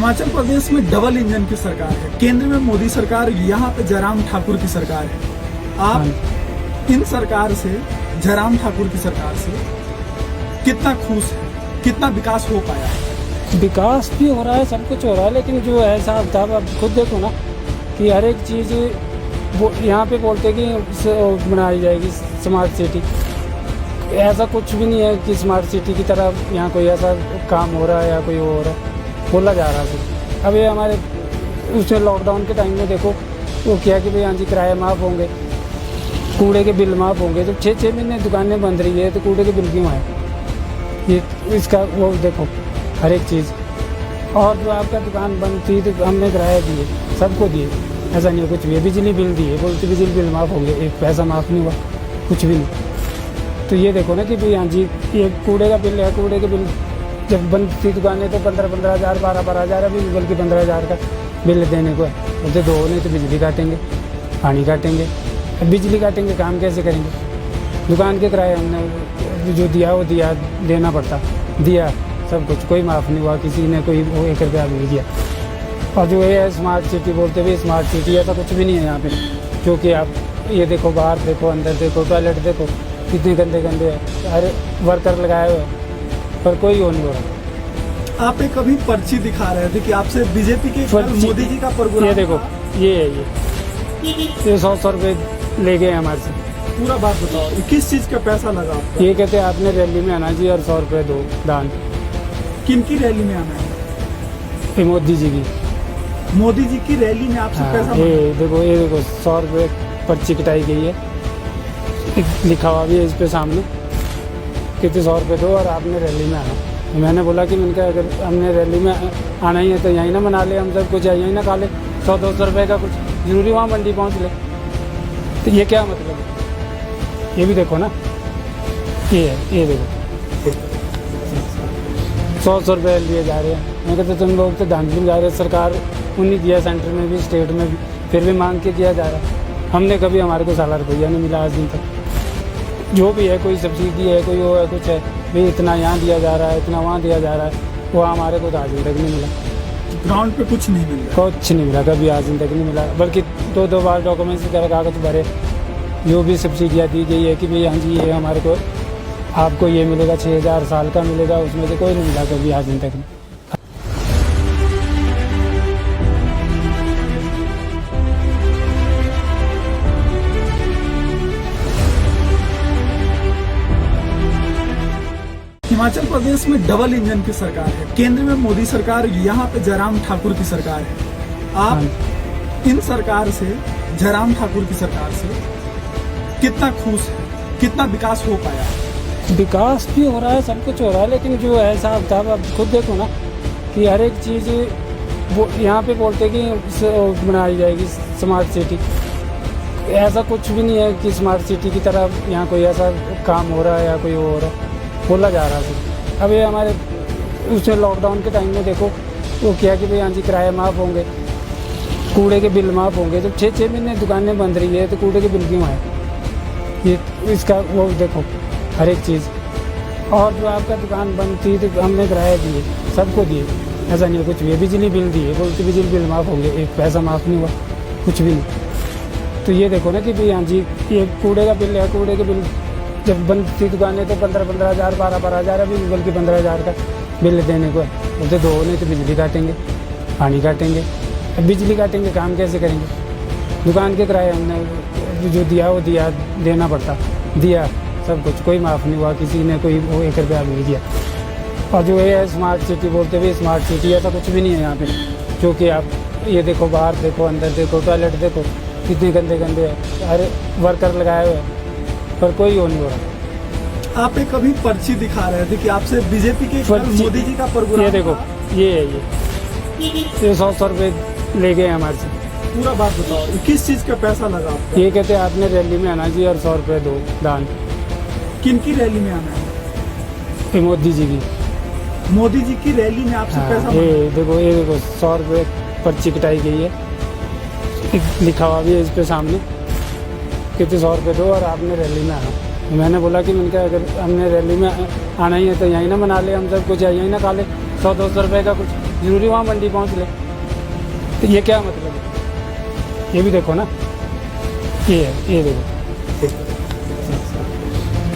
हिमाचल प्रदेश में double engine की सरकार है, केंद्र में मोदी सरकार, यहाँ पे जयराम ठाकुर की सरकार है। आप इन सरकार से, जयराम ठाकुर की सरकार से कितना खुश है, कितना विकास हो पाया है? विकास भी हो रहा है, सब कुछ हो रहा है, लेकिन जो है साहब साहब आप खुद देखो ना कि हर एक चीज़ यहाँ पे बोलते कि बनाई जाएगी स्मार्ट सिटी। ऐसा कुछ भी नहीं है कि स्मार्ट सिटी की तरह यहाँ कोई ऐसा काम हो रहा है या कोई हो रहा है, बोला जा रहा है। अब ये हमारे उसमें लॉकडाउन के टाइम में देखो वो क्या कि भाई हाँ जी किराए माफ़ होंगे, कूड़े के बिल माफ़ होंगे। जब 6-6 महीने दुकानें बंद रही है तो कूड़े के बिल क्यों आए? ये इसका वो देखो हर एक चीज़। और जो आपका दुकान बंद थी तो हमने किराया दिए, सबको दिए, ऐसा नहीं है कुछ भी। बिजली बिल दिए, बोलते बिजली बिल माफ़ होंगे, एक पैसा माफ़ नहीं हुआ, कुछ भी नहीं। तो ये देखो ना कि भाई हाँ जी ये कूड़े का बिल है, कूड़े के बिल जब बंद थी दुकानें तो 15-15 हज़ार 12-12 हज़ार, अभी बल्कि 15 हज़ार का बिल देने को है। बोलते दो नहीं तो बिजली काटेंगे, पानी काटेंगे। अब बिजली काटेंगे, काम कैसे करेंगे? दुकान के किराए हमने जो दिया वो दिया, देना पड़ता, दिया सब कुछ, कोई माफ़ नहीं हुआ, किसी ने कोई 1 रुपया भी नहीं दिया। और जो ये है स्मार्ट सिटी बोलते हुए, स्मार्ट सिटी ऐसा कुछ भी नहीं है यहाँ पे। क्योंकि आप ये देखो, बाहर देखो, अंदर देखो, टॉयलेट देखो, कितने गंदे गंदे हैं, हर वर्कर लगाए हुए हैं, पर कोई वो नहीं हो रहा। आप एक अभी पर्ची दिखा रहे थे कि आपसे बीजेपी के मोदी जी का प्रोग्राम, ये देखो ये है, ये 100 रुपये ले गए हमारे से। पूरा बात बताओ, किस चीज़ का पैसा लगा आपका? ये कहते हैं आपने रैली में आना जी और 100 रुपये दो दान। किन की रैली में आना है? ये मोदी जी की, मोदी जी की रैली में आपसे पैसा ये देखो 100 रुपये पर्ची कटाई गई है, लिखा हुआ भी है इस पे सामने, कितने 100 रुपये दो और आपने रैली में आना। तो मैंने बोला कि मैंने कहा अगर हमने रैली में आना ही है तो यहीं ना मना ले, हम सब कुछ यहीं ना खा ले, 100-200 रुपये का कुछ जरूरी वहाँ मंडी पहुँच ले। तो ये क्या मतलब है? ये भी देखो ना, ये है, ये देखो 100 रुपये लिए जा रहे हैं। मैं कहते तुम लोग तो धांधली में जा रहे हैं, सरकार उन्हीं दिया, सेंटर में भी स्टेट में भी, फिर भी मांग के दिया जा रहा है। हमने कभी हमारे को साला रुपया नहीं मिला आज दिन तक। जो भी है, कोई सब्सिडी है, कोई वो है, कुछ है, भाई इतना यहाँ दिया जा रहा है, इतना वहाँ दिया जा रहा है, वो हमारे को तो आज दिन तक नहीं मिला। ग्राउंड पे कुछ नहीं मिला, कुछ नहीं मिला, कभी आज दिन तक नहीं मिला। बल्कि 2-2 बार डॉक्यूमेंट्स वगैरह कागज भरे, जो भी सब्सिडियाँ दी गई है कि भाई हाँ जी ये हमारे को आपको ये मिलेगा, 6000 साल का मिलेगा, उसमें से कोई नहीं मिला कभी आज दिन तक नहीं। हिमाचल प्रदेश में डबल इंजन की सरकार है, केंद्र में मोदी सरकार, यहाँ पे जयराम ठाकुर की सरकार है। आप इन सरकार से, जयराम ठाकुर की सरकार से कितना खुश है, कितना विकास हो पाया है? विकास भी हो रहा है, सब कुछ हो रहा है, लेकिन जो है साहब साहब आप खुद देखो ना कि हर एक चीज़ वो यहाँ पे बोलते कि बनाई जाएगी स्मार्ट सिटी। ऐसा कुछ भी नहीं है कि स्मार्ट सिटी की तरह यहाँ कोई ऐसा काम हो रहा है या कोई हो रहा है, बोला जा रहा है। अब ये हमारे उसमें लॉकडाउन के टाइम में देखो वो क्या कि भाई हाँ जी किराए माफ़ होंगे, कूड़े के बिल माफ़ होंगे। जब 6-6 महीने दुकानें बंद रही है तो कूड़े के बिल क्यों आए? ये इसका वो देखो हर एक चीज़। और जो आपका दुकान बंद थी तो हमने किराया दिए, सबको दिए, ऐसा नहीं है कुछ भी। बिजली बिल दिए, बोलते बिजली बिल माफ़ होंगे, एक पैसा माफ़ नहीं हुआ, कुछ भी नहीं। तो ये देखो ना कि भाई हाँ जी ये कूड़े का बिल है, कूड़े के बिल जब बंद थी दुकानें तो 15-15 हज़ार 12-12 हज़ार, अभी बल्कि 15 हज़ार का बिल देने को है। बोलते दो नहीं तो बिजली काटेंगे, पानी काटेंगे। अब बिजली काटेंगे, काम कैसे करेंगे? दुकान के किराए हमने जो दिया वो दिया, देना पड़ता, दिया सब कुछ, कोई माफ़ नहीं हुआ, किसी ने कोई 1 रुपया भी नहीं दिया। और जो ये है स्मार्ट सिटी बोलते हुए, स्मार्ट सिटी ऐसा कुछ भी नहीं है यहाँ पे। क्योंकि आप ये देखो, बाहर देखो, अंदर देखो, टॉयलेट देखो, कितने गंदे गंदे हैं, हर वर्कर लगाए हुए हैं, पर कोई वो नहीं हो रहा। आप एक अभी पर्ची दिखा रहे थे कि आपसे बीजेपी के मोदी जी का प्रोग्राम, ये देखो ये है, ये 100 रुपये ले गए हमारे से। पूरा बात बताओ, किस चीज़ का पैसा लगा आपका? ये कहते हैं आपने रैली में आना जी और 100 रुपये दो दान। किन की रैली में आना है? ये मोदी जी की, मोदी जी की रैली में आपसे पैसा ये देखो 100 रुपये पर्ची कटाई गई है, लिखा हुआ भी है इस पे सामने, कितने 100 रुपये दो और आपने रैली में आना। तो मैंने बोला कि मैंने कहा अगर हमने रैली में आना ही है तो यहीं ना मना ले, हम सब कुछ यहीं ना खा ले, 100-200 रुपये का कुछ जरूरी वहाँ मंडी पहुँच ले, तो ये क्या मतलब है? ये भी देखो ना, ये देखो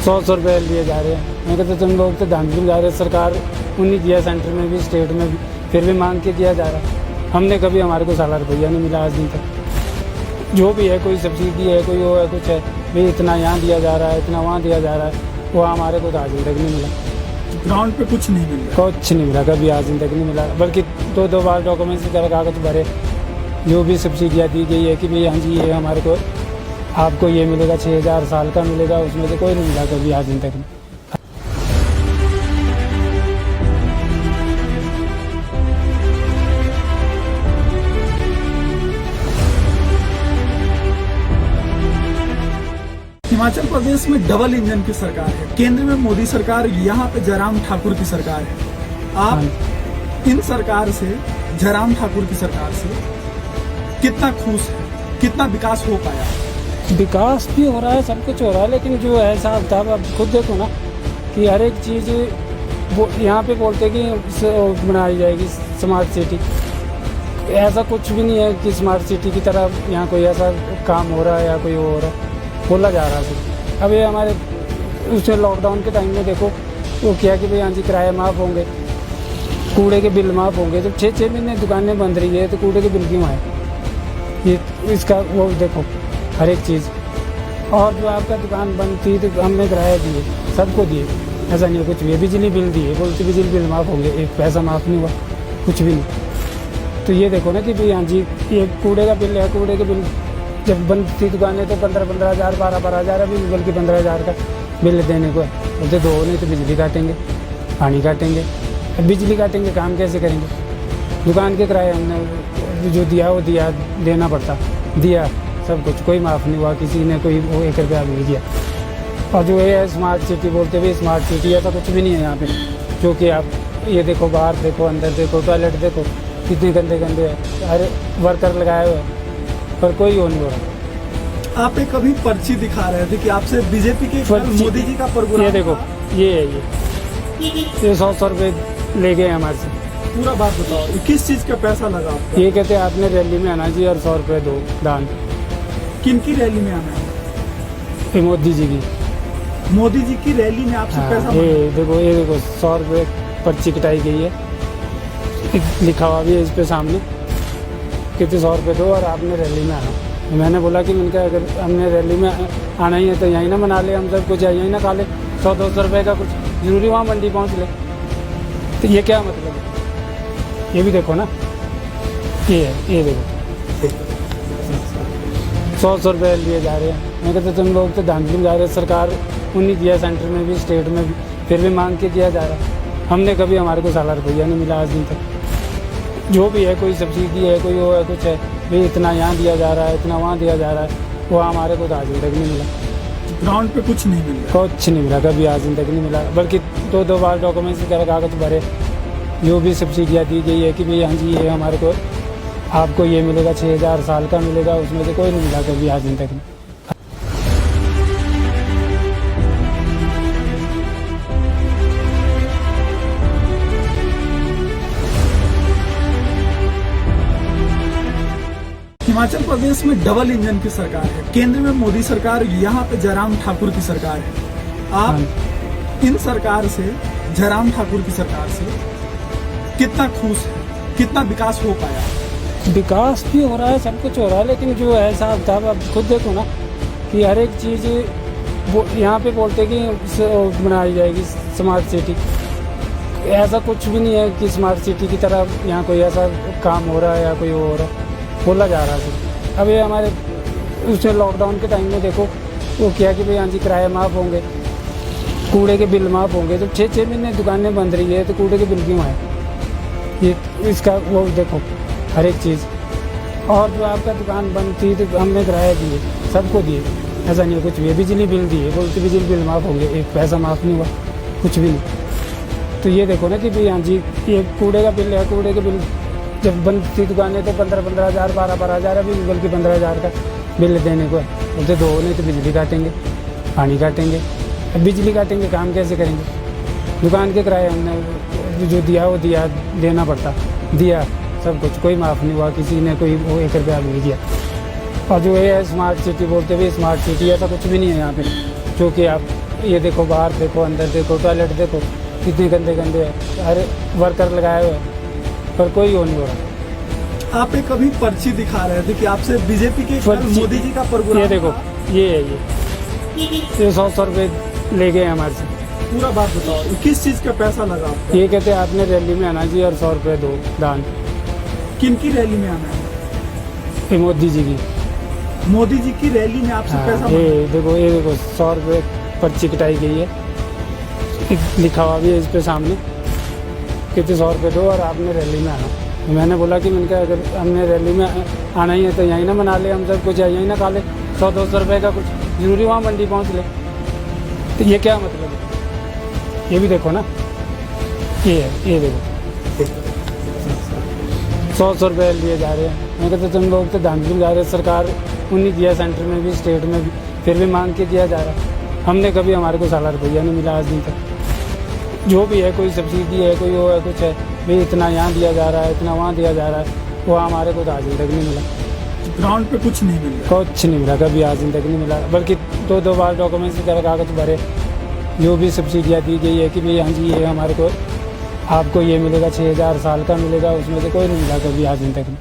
100 रुपये लिए जा रहे हैं। मैं कहते तुम लोग तो धांधली जा रहे, सरकार उन्हीं दिया, सेंटर में भी स्टेट में भी, फिर भी मांग के दिया जा रहा है। हमने कभी, हमारे को साला रुपया नहीं मिला आज दिन तक। जो भी है, कोई सब्सिडी है, कोई वो है, कुछ है, भाई इतना यहाँ दिया जा रहा है, इतना वहाँ दिया जा रहा है, वो हमारे को तो आज दिन तक नहीं मिला। ग्राउंड पे कुछ नहीं मिल रहा, कुछ नहीं मिला, कभी आज दिन तक नहीं मिला। बल्कि दो बार डॉक्यूमेंट्स वगैरह कागज भरे, जो भी सब्सिडियाँ दी गई है कि भाई हाँ जी ये हमारे को, आपको ये मिलेगा 6000 साल का मिलेगा, उसमें से कोई नहीं मिला कभी आज दिन तक नहीं। हिमाचल प्रदेश में डबल इंजन की सरकार है, केंद्र में मोदी सरकार, यहाँ पे जयराम ठाकुर की सरकार है। आप इन सरकार से, जयराम ठाकुर की सरकार से कितना खुश है, कितना विकास हो पाया? विकास भी हो रहा है, सब कुछ हो रहा है, लेकिन जो है हिसाब किताब आप खुद देखो ना कि हर एक चीज़ वो यहाँ पे बोलते कि बनाई जाएगी स्मार्ट सिटी। ऐसा कुछ भी नहीं है कि स्मार्ट सिटी की तरह यहाँ कोई ऐसा काम हो रहा है या कोई हो रहा है, बोला जा रहा है सिर्फ। अब ये हमारे उसमें लॉकडाउन के टाइम में देखो वो किया कि भाई हाँ जी किराए माफ़ होंगे, कूड़े के बिल माफ़ होंगे। जब 6 महीने दुकानें बंद रही है तो कूड़े के बिल क्यों आए? ये इसका वो देखो हर एक चीज़। और जो आपका दुकान बंद थी तो हमने किराया दिए, सबको दिए, ऐसा नहीं है कुछ भी। बिजली बिल दिए, बोलते बिजली बिल माफ़ होंगे, एक पैसा माफ़ नहीं हुआ, कुछ भी नहीं। तो ये देखो ना कि भाई हाँ जी ये कूड़े का बिल है, कूड़े के बिल जब बंद थी दुकानें तो 15-15 हज़ार, 12-12 हज़ार, अभी बल्कि 15 हज़ार का बिल देने को है। बोलते दो नहीं तो बिजली काटेंगे, पानी काटेंगे। अब बिजली काटेंगे, काम कैसे करेंगे? दुकान के किराए हमने जो दिया वो दिया, देना पड़ता, दिया सब कुछ, कोई माफ़ नहीं हुआ, किसी ने कोई वो 1 रुपया भी नहीं दिया। और जो ये स्मार्ट सिटी बोलते हुए, स्मार्ट सिटी ऐसा कुछ भी नहीं है यहाँ पे। जो कि आप ये देखो, बाहर देखो, अंदर देखो, टॉयलेट देखो, कितने गंदे गंदे है, हर वर्कर लगाए हुए हैं, पर कोई वो नहीं हो रहा। आप एक कभी पर्ची दिखा रहे थे कि आपसे बीजेपी के मोदी जी का प्रोग्राम, ये देखो, ये है ये 100 रुपये ले गए हमारे से। पूरा बात बताओ, किस चीज का पैसा लगा आपका? ये कहते हैं आपने रैली में आना जी और 100 रुपये दो दान। किन की रैली में आना है? ये मोदी जी की, मोदी जी की रैली में आपसे पैसा ये देखो 100 रुपये पर्ची कटाई गई है, लिखा हुआ भी है इस पे सामने, कितने 100 रुपये दो और आपने रैली में आना। मैंने बोला कि उनका अगर हमने रैली में आना ही है तो यहीं ना मना ले, हम सब कुछ यहीं ना खा ले, 100-200 रुपये का कुछ जरूरी वहाँ मंडी पहुँच ले, तो ये क्या मतलब है? ये भी देखो ना, ये देखो 100 रुपये लिए जा रहे हैं। मैं कहते तुम लोग तो धांधली जा रहे, सरकार उन्हीं दिया, सेंटर में भी स्टेट में भी, फिर भी मांग के दिया जा रहा है। हमने कभी, हमारे को साला रुपया नहीं मिला आज दिन तक। जो भी है, कोई सब्सिडी है, कोई वो है, कुछ है, भाई इतना यहाँ दिया जा रहा है, इतना वहाँ दिया जा रहा है, वो हमारे को तो आज दिन तक नहीं मिला। ग्राउंड पे कुछ नहीं मिल रहा, कुछ नहीं मिला, कभी आज दिन तक नहीं मिला। बल्कि दो बार डॉक्यूमेंट्स वगैरह कागज भरे, जो भी सब्सिडियाँ दी गई है कि भाई हाँ जी ये हमारे को, आपको ये मिलेगा 6000 साल का मिलेगा, उसमें से कोई नहीं मिला कभी आज दिन तक नहीं। हिमाचल प्रदेश में डबल इंजन की सरकार है, केंद्र में मोदी सरकार, यहाँ पे जयराम ठाकुर की सरकार है। आप इन सरकार से, जयराम ठाकुर की सरकार से कितना खुश है, कितना विकास हो पाया? विकास भी हो रहा है, सब कुछ हो रहा है, लेकिन जो है हिसाब किताब आप खुद देखो ना कि हर एक चीज़ वो यहाँ पे बोलते कि बनाई जाएगी स्मार्ट सिटी। ऐसा कुछ भी नहीं है कि स्मार्ट सिटी की तरह यहाँ कोई ऐसा काम हो रहा है या कोई हो रहा है, बोला जा रहा है सिर्फ। अब ये हमारे उसमें लॉकडाउन के टाइम में देखो वो किया कि भाई हाँ जी किराए माफ़ होंगे, कूड़े के बिल माफ़ होंगे। जब 6 महीने दुकानें बंद रही है तो कूड़े के बिल क्यों आए? ये इसका वो देखो हर एक चीज़। और जो आपका दुकान बंद थी तो हमने किराया दिए, सबको दिए, ऐसा नहीं है कुछ भी। बिजली बिल दिए, बोलते बिजली बिल माफ़ होंगे, एक पैसा माफ़ नहीं हुआ, कुछ भी नहीं। तो ये देखो ना कि भाई हाँ जी ये कूड़े का बिल है, कूड़े के बिल जब बंद थी दुकानें तो 15-15 हज़ार, 12-12 हज़ार, अभी बल्कि 15 हज़ार का बिल देने को है। बोलते दो नहीं तो बिजली काटेंगे, पानी काटेंगे। अब बिजली काटेंगे, काम कैसे करेंगे? दुकान के किराए हमने जो दिया वो दिया, देना पड़ता, दिया सब कुछ, कोई माफ़ नहीं हुआ, किसी ने कोई 1 रुपया भी नहीं दिया। और जो ये स्मार्ट सिटी बोलते हुए, स्मार्ट सिटी ऐसा कुछ भी नहीं है यहाँ पे। जो कि आप ये देखो, बाहर देखो, अंदर देखो, टॉयलेट देखो, कितने गंदे गंदे हैं, हर वर्कर लगाए हुए हैं, पर कोई वो नहीं हो रहा। आप एक अभी पर्ची दिखा रहे थे कि आपसे बीजेपी के कल पर्ची- मोदी जी का प्रोग्राम ये देखो, था। ये है ये 100 रुपये ले गए हमारे से। पूरा बात बताओ, ये किस चीज का पैसा लगा आपका? ये कहते हैं आपने रैली में आना जी और 100 रुपये दो दान। किन की रैली में आना है? ये मोदी जी की। मोदी जी की रैली में आपसे हाँ, पैसा ये देखो 100 रुपये पर्ची कटाई गई है, लिखा हुआ भी है इस पे सामने, कितने 100 रुपये दो और आपने रैली में आना। मैंने बोला कि मैंने कहा अगर हमने रैली में आना ही है तो यहीं ना मना ले, हम सब कुछ यहीं ना खा ले, 100-200 रुपये का कुछ जरूरी वहाँ मंडी पहुँच ले, तो ये क्या मतलब है? ये भी देखो ना, ये देखो 100 रुपये लिए जा रहे हैं। मैं कहते तुम लोग तो धांधली में जा रहे हैं, सरकार उन्हीं दिया, सेंटर में भी, स्टेट में भी, फिर भी मांग के दिया जा रहा है। हमने कभी, हमारे को साला रुपया नहीं मिला आज दिन तक। जो भी है, कोई सब्सिडी है, कोई वो है, कुछ है, भाई इतना यहाँ दिया जा रहा है, इतना वहाँ दिया जा रहा है, वो हमारे को तो आज दिन तक नहीं मिला। ग्राउंड पे कुछ नहीं मिल रहा। कुछ नहीं मिला, कभी आज दिन तक नहीं मिला, बल्कि 2 बार डॉक्यूमेंट्स वगैरह कागज भरे, जो भी सब्सिडियाँ दी गई है कि भाई हाँ जी ये हमारे को, आपको ये मिलेगा, 6000 साल का मिलेगा, उसमें से कोई नहीं मिला कभी आज दिन तक नहीं।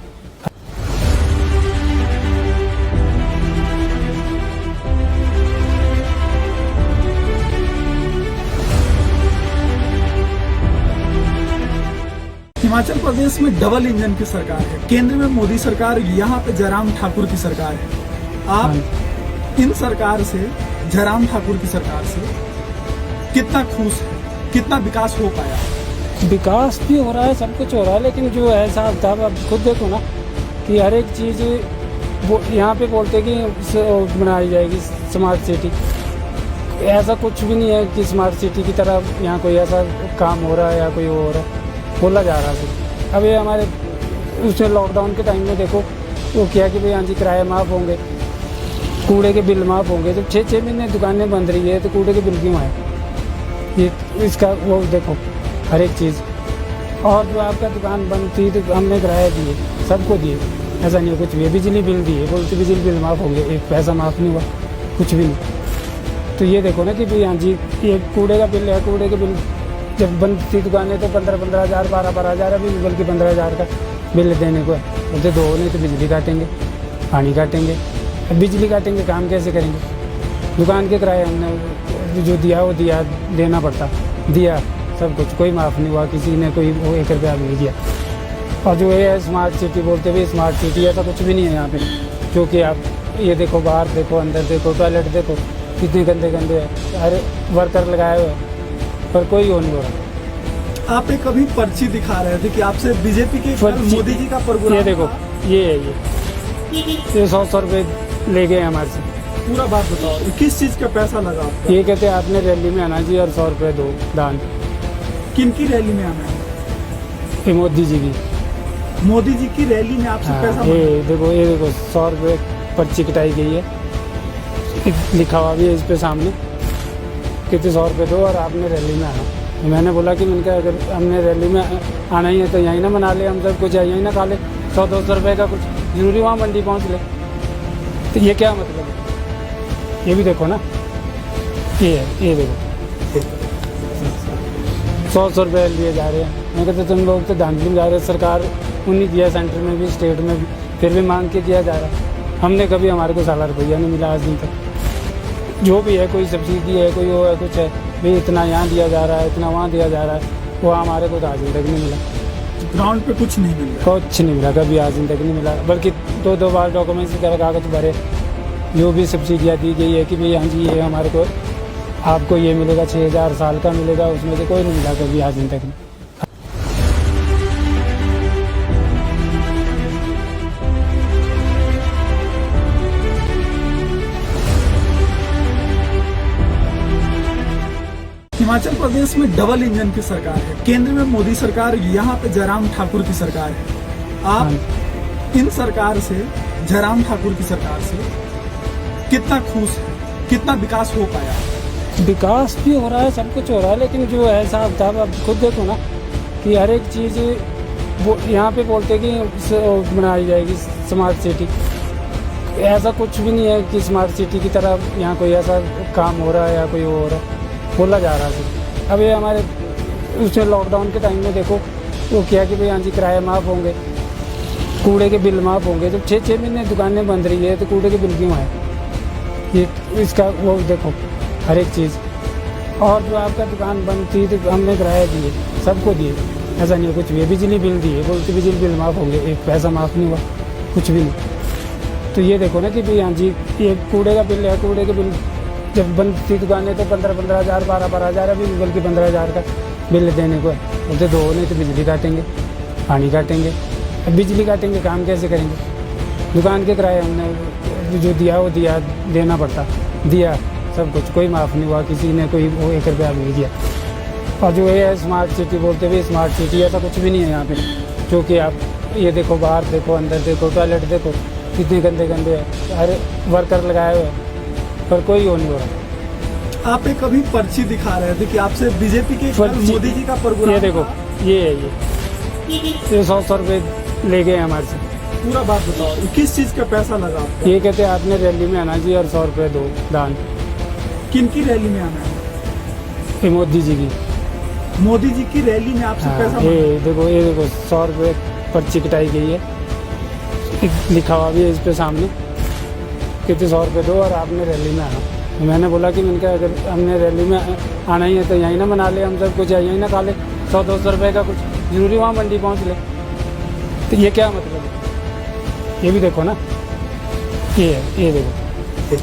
हिमाचल प्रदेश में डबल इंजन की सरकार है, केंद्र में मोदी सरकार, यहाँ पे जयराम ठाकुर की सरकार है। आप इन सरकार से, जयराम ठाकुर की सरकार से कितना खुश है? कितना विकास हो पाया? विकास भी हो रहा है, सब कुछ हो रहा है, लेकिन जो है साहब साहब आप खुद देखो ना कि हर एक चीज़ वो यहाँ पे बोलते कि बनाई जाएगी स्मार्ट सिटी। ऐसा कुछ भी नहीं है कि स्मार्ट सिटी की तरह यहाँ कोई ऐसा काम हो रहा है या कोई वो हो रहा है, बोला जा रहा है। अब ये हमारे उसमें लॉकडाउन के टाइम में देखो वो किया कि भाई हाँ जी किराए माफ़ होंगे, कूड़े के बिल माफ़ होंगे। जब 6 महीने दुकानें बंद रही है तो कूड़े के बिल क्यों आए? ये इसका वो देखो हर एक चीज़। और जो आपका दुकान बंद थी तो हमने किराया दिए, सबको दिए, ऐसा नहीं है कुछ भी है। बिजली बिल दिए, बोलते बिजली बिल माफ़ होंगे, एक पैसा माफ़ नहीं हुआ, कुछ भी नहीं। तो ये देखो ना कि भाई हाँ जी ये कूड़े का बिल है, कूड़े के बिल जब बंद थी दुकानें तो 15-15 हज़ार, 12-12 हज़ार, अभी बल्कि 15 हज़ार का बिल देने को है। बोलते दो नहीं तो बिजली काटेंगे, पानी काटेंगे। अब बिजली काटेंगे, काम कैसे करेंगे? दुकान के किराए हमने जो दिया वो दिया, देना पड़ता, दिया सब कुछ, कोई माफ़ नहीं हुआ, किसी ने कोई 1 रुपया भी नहीं दिया। और जो ये स्मार्ट सिटी बोलते हुए, स्मार्ट सिटी ऐसा कुछ भी नहीं है यहाँ पे। जो कि आप ये देखो, बाहर देखो, अंदर देखो, टॉयलेट देखो, कितने गंदे गंदे हैं, हर वर्कर लगाए हुए हैं, पर कोई वो नहीं हो रहा। आप एक अभी पर्ची दिखा रहे थे कि आपसे बीजेपी के कल पर्ची- मोदी जी का प्रोग्राम ये देखो, था। ये है ये 100 रुपये ले गए हमारे से। पूरा बात बताओ, ये किस चीज का पैसा लगा आपका? ये कहते हैं आपने रैली में आना जी और 100 रुपये दो दान। किन की रैली में आना है? ये मोदी जी की। मोदी जी की रैली में आपसे हाँ, पैसा ये देखो 100 रुपये पर्ची कटाई गई है, लिखा हुआ भी है इस पे सामने, कितने 100 रुपये दो और आपने रैली में आना। मैंने बोला कि मैंने कहा अगर हमने रैली में आना ही है तो यहीं ना मना ले, हम सब कुछ यहीं ना खा ले, 100-200 रुपये का कुछ जरूरी वहाँ मंडी पहुँच ले, तो ये क्या मतलब है? ये भी देखो ना, ये देखो 100 रुपये लिए जा रहे हैं। मैं कहते तुम लोग तो धांधली में जा रहे हैं, सरकार उन्हीं दिया, सेंटर में भी, स्टेट में भी, फिर भी मांग के दिया जा रहा है। हमने कभी, हमारे को साला रुपया नहीं मिला आज दिन तक। जो भी है, कोई सब्सिडी है, कोई वो है, कुछ है, भाई इतना यहाँ दिया जा रहा है, इतना वहाँ दिया जा रहा है, वो हमारे को तो आज दिन तक नहीं मिला। ग्राउंड पे कुछ नहीं मिल रहा। कुछ नहीं मिला, कभी आज दिन तक नहीं मिला, बल्कि 2 बार डॉक्यूमेंट्स वगैरह कागज भरे, जो भी सब्सिडियाँ दी गई है कि भाई हाँ जी ये हमारे को, आपको ये मिलेगा, 6000 साल का मिलेगा, उसमें से कोई नहीं मिला कभी आज दिन तक नहीं। हिमाचल प्रदेश में डबल इंजन की सरकार है, केंद्र में मोदी सरकार, यहाँ पे जयराम ठाकुर की सरकार है। आप इन सरकार से, जयराम ठाकुर की सरकार से कितना खुश है? कितना विकास हो पाया? विकास भी हो रहा है, सब कुछ हो रहा है, लेकिन जो है साहब साहब आप खुद देखो ना कि हर एक चीज़ वो यहाँ पे बोलते कि बनाई जाएगी स्मार्ट सिटी। ऐसा कुछ भी नहीं है कि स्मार्ट सिटी की तरह यहाँ कोई ऐसा काम हो रहा है या कोई हो रहा है, बोला जा रहा है सिर्फ। अब ये हमारे उसमें लॉकडाउन के टाइम में देखो वो किया कि भाई हाँ जी किराए माफ़ होंगे, कूड़े के बिल माफ़ होंगे। जब 6-6 महीने दुकानें बंद रही है तो कूड़े के बिल क्यों आए? ये इसका वो देखो हर एक चीज़। और जो आपका दुकान बंद थी तो हमने किराया दिए, सबको दिए, ऐसा नहीं है कुछ भी। बिजली बिल दिए, बोलते बिजली बिल माफ़ होंगे, एक पैसा माफ़ नहीं हुआ, कुछ भी नहीं। तो ये देखो ना कि भाई हाँ जी ये कूड़े का बिल है, कूड़े के बिल जब बंद थी दुकानें तो 15-15 हज़ार 12-12 हज़ार, अभी बल्कि 15 हज़ार का बिल देने को है। बोलते दो नहीं तो बिजली काटेंगे, पानी काटेंगे। अब बिजली काटेंगे, काम कैसे करेंगे? दुकान के किराए हमने जो दिया वो दिया, देना पड़ता, दिया सब कुछ, कोई माफ़ नहीं हुआ, किसी ने कोई वो 1 रुपया भी नहीं दिया। और जो ये है स्मार्ट सिटी बोलते हुए, स्मार्ट सिटी ऐसा कुछ भी नहीं है यहाँ पे। जो कि आप ये देखो, बाहर देखो, अंदर देखो, टॉयलेट देखो, कितने गंदे गंदे है, हर वर्कर लगाए हुए हैं, पर कोई वो नहीं हो रहा। आप एक अभी पर्ची दिखा रहे थे कि आपसे बीजेपी के पर्ची- मोदी जी का प्रोग्राम ये देखो, था। ये है ये 100 रुपये ले गए हमारे से। पूरा बात बताओ, किस चीज का पैसा लगा आपका? ये कहते हैं आपने रैली में आना जी और 100 रुपये दो दान। किन की रैली में आना है? ये मोदी जी की। मोदी जी की रैली में आपसे पैसा हाँ, मांगा? ये देखो 100 रुपये पर्ची कटाई गई है, लिखा हुआ भी है इस पे सामने, कहते 100 रुपये दो और आपने रैली में आना। मैंने बोला कि मैंने कहा अगर हमने रैली में आना ही है तो यहीं ना मना ले, हम सब कुछ यहीं ना खा ले, 100-200 रुपये का कुछ जरूरी वहाँ मंडी पहुँच ले, तो ये क्या मतलब है? ये भी देखो ना, ये देखो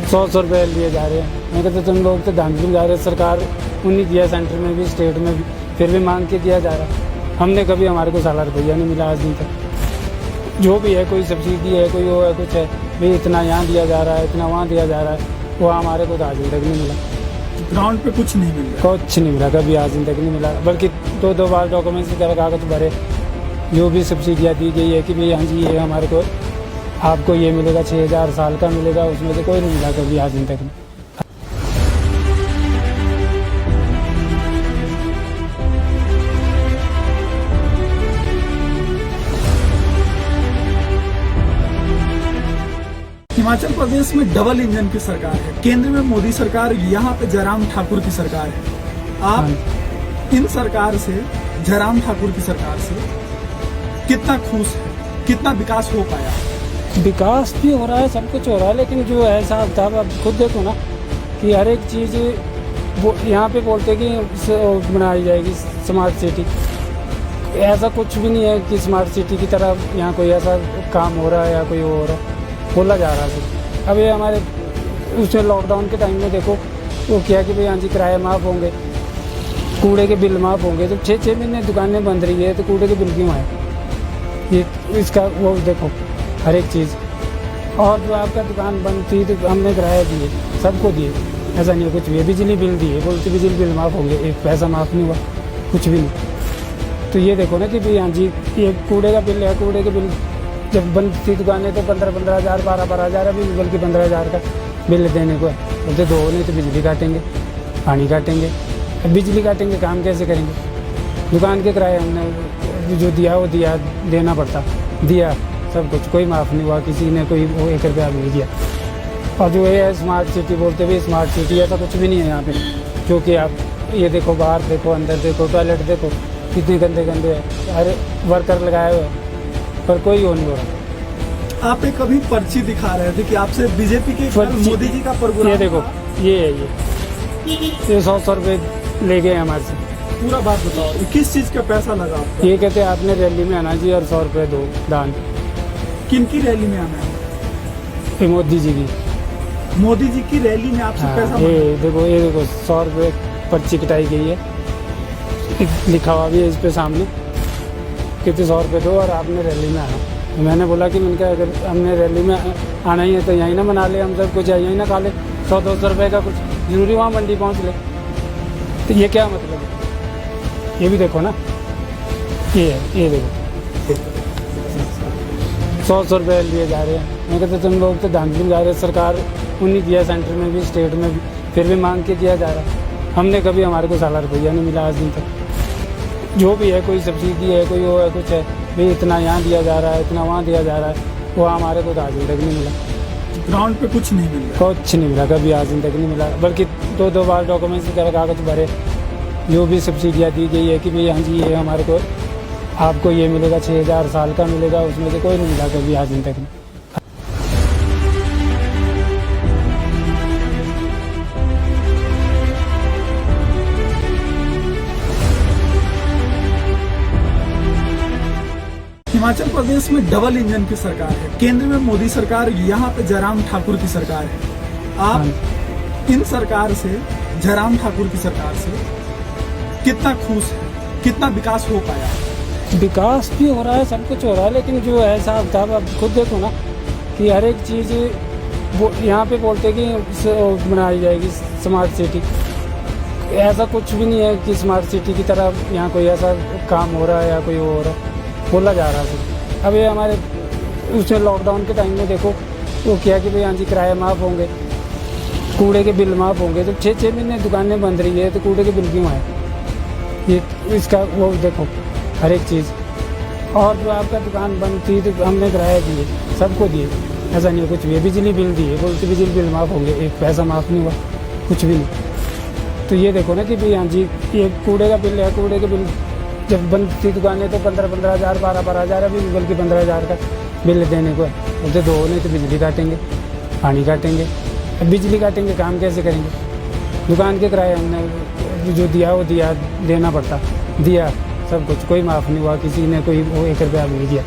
100 रुपये लिए जा रहे हैं। मैं कहते तुम लोग तो धांधली जा रहे हैं, सरकार उन्हीं दिया, सेंटर में भी स्टेट में भी, फिर भी मांग के दिया जा रहा है। हमने कभी, हमारे को साला रुपया नहीं मिला आज दिन तक। जो भी है, कोई सब्सिडी है, कोई वो है, कुछ है, भाई इतना यहाँ दिया जा रहा है, इतना वहाँ दिया जा रहा है, वो हमारे को तो आज दिन तक नहीं मिला। ग्राउंड पे कुछ नहीं मिल रहा। कुछ नहीं मिला, कभी आज दिन तक नहीं मिला। बल्कि 2-2 बार डॉक्यूमेंट्स वगैरह कागज भरे, जो भी सब्सिडियाँ दी गई है कि भाई हाँ जी ये हमारे को, आपको ये मिलेगा 6,000 साल का मिलेगा, उसमें से कोई नहीं मिला कभी आज दिन तक नहीं। हिमाचल प्रदेश में डबल इंजन की सरकार है, केंद्र में मोदी सरकार, यहाँ पे जयराम ठाकुर की सरकार है। आप इन सरकार से, जयराम ठाकुर की सरकार से कितना खुश है? कितना विकास हो पाया? विकास भी हो रहा है, सब कुछ हो रहा है, लेकिन जो है साहब साहब आप खुद देखो ना कि हर एक चीज़ वो यहाँ पे बोलते कि बनाई जाएगी स्मार्ट सिटी। ऐसा कुछ भी नहीं है कि स्मार्ट सिटी की तरह यहाँ कोई ऐसा काम हो रहा है या कोई हो रहा है, बोला जा रहा है सिर्फ। अब ये हमारे उसमें लॉकडाउन के टाइम में देखो वो किया कि भाई हाँ जी किराए माफ़ होंगे, कूड़े के बिल माफ़ होंगे। जब 6-6 महीने दुकानें बंद रही है तो कूड़े के बिल क्यों आए? ये इसका वो देखो हर एक चीज़। और जो आपका दुकान बंद थी तो हमने किराया दिए, सबको दिए, ऐसा नहीं है कुछ भी। बिजली बिल दिए, बोलते बिजली बिल माफ़ होंगे, एक पैसा माफ़ नहीं हुआ, कुछ भी नहीं। तो ये देखो ना कि भाई हाँ जी ये कूड़े का बिल है, कूड़े के बिल जब बंद थी दुकानें तो 15-15 हज़ार 12-12 हज़ार, अभी बल्कि 15 हज़ार का बिल देने को है। बोलते दो नहीं तो बिजली काटेंगे, पानी काटेंगे। अब बिजली काटेंगे, काम कैसे करेंगे? दुकान के किराए हमने जो दिया वो दिया, देना पड़ता, दिया सब कुछ, कोई माफ़ नहीं हुआ, किसी ने कोई वो 1 रुपया भी नहीं दिया। और जो ये है स्मार्ट सिटी बोलते हुए, स्मार्ट सिटी ऐसा कुछ भी नहीं है यहाँ पे। जो कि आप ये देखो, बाहर देखो, अंदर देखो, टॉयलेट देखो, कितने गंदे गंदे है, हर वर्कर लगाए हुए हैं, पर कोई वो नहीं हो रहा। आप एक अभी पर्ची दिखा रहे थे कि आपसे बीजेपी के पर्ची- मोदी जी का प्रोग्राम ये देखो, था। ये है ये 100 रुपये ले गए हमारे से। पूरा बात बताओ, किस चीज का पैसा लगा आपका? ये कहते हैं आपने रैली में आना जी और 100 रुपये दो दान। किन की रैली में आना है? ये मोदी जी की। मोदी जी की रैली में आपसे हाँ, पैसा ये देखो 100 रुपये पर्ची कटाई गई है, लिखा हुआ भी है इस पे सामने, कहते 100 रुपये दो और आपने रैली में आना। मैंने बोला कि मैंने कहा अगर हमने रैली में आना ही है तो यहीं ना मना ले, हम सब कुछ यहीं ना खा ले, 100-200 रुपये का कुछ जरूरी वहाँ मंडी पहुँच ले, तो ये क्या मतलब है? ये भी देखो ना, ये देखो 100 रुपये लिए जा रहे हैं। मैं कहते तुम लोग तो धांधली जा रहे हैं, सरकार उन्हीं दिया, सेंटर में भी स्टेट में भी, फिर भी मांग के दिया जा रहा है। हमने कभी, हमारे को साला रुपया नहीं मिला आज दिन तक। जो भी है, कोई सब्सिडी है, कोई वो है, कुछ है भाई, इतना यहाँ दिया जा रहा है, इतना वहाँ दिया जा रहा है, वो हमारे को तो आज तक नहीं मिला। ग्राउंड पे कुछ नहीं मिल रहा। कुछ नहीं मिला, कभी आज तक नहीं मिला, बल्कि दो बार डॉक्यूमेंट्स वगैरह कागज भरे, जो भी सब्सिडियाँ दी गई है कि भाई हाँ जी ये हमारे को आपको ये मिलेगा 6,000 साल का मिलेगा, उसमें से कोई नहीं मिला कभी आज तक नहीं। हिमाचल प्रदेश में डबल इंजन की सरकार है, केंद्र में मोदी सरकार, यहाँ पे जयराम ठाकुर की सरकार है। आप इन सरकार से, जयराम ठाकुर की सरकार से कितना खुश है, कितना विकास हो पाया? विकास भी हो रहा है, सब कुछ हो रहा है, लेकिन जो है हिसाब किताब आप खुद देखो ना कि हर एक चीज़ वो यहाँ पे बोलते कि बनाई जाएगी स्मार्ट सिटी। ऐसा कुछ भी नहीं है कि स्मार्ट सिटी की तरह यहाँ कोई ऐसा काम हो रहा है या कोई वो हो रहा है, बोला जा रहा है। अब ये हमारे उसमें लॉकडाउन के टाइम में देखो वो किया कि भाई हाँ जी किराए माफ़ होंगे, कूड़े के बिल माफ़ होंगे। तो 6 महीने दुकानें बंद रही है तो कूड़े के बिल क्यों आए? ये इसका वो देखो हर एक चीज़। और जो आपका दुकान बंद थी तो हमने किराया दिए, सबको दिए, ऐसा नहीं है कुछ भी है। बिजली बिल दिए, बोलते बिजली बिल माफ़ होंगे, एक पैसा माफ़ नहीं हुआ, कुछ भी नहीं। तो ये देखो ना कि भाई हाँ जी ये कूड़े का बिल है, कूड़े के बिल जब बंद थी दुकानें तो 15-15 हज़ार, 12-12 हज़ार, अभी बल्कि 15 हज़ार का बिल देने को है। बोलते दो नहीं तो बिजली काटेंगे, पानी काटेंगे। अब बिजली काटेंगे, काम कैसे करेंगे? दुकान के किराए हमने जो दिया वो दिया, देना पड़ता, दिया सब कुछ, कोई माफ़ नहीं हुआ, किसी ने कोई वो 1 रुपया भी नहीं दिया।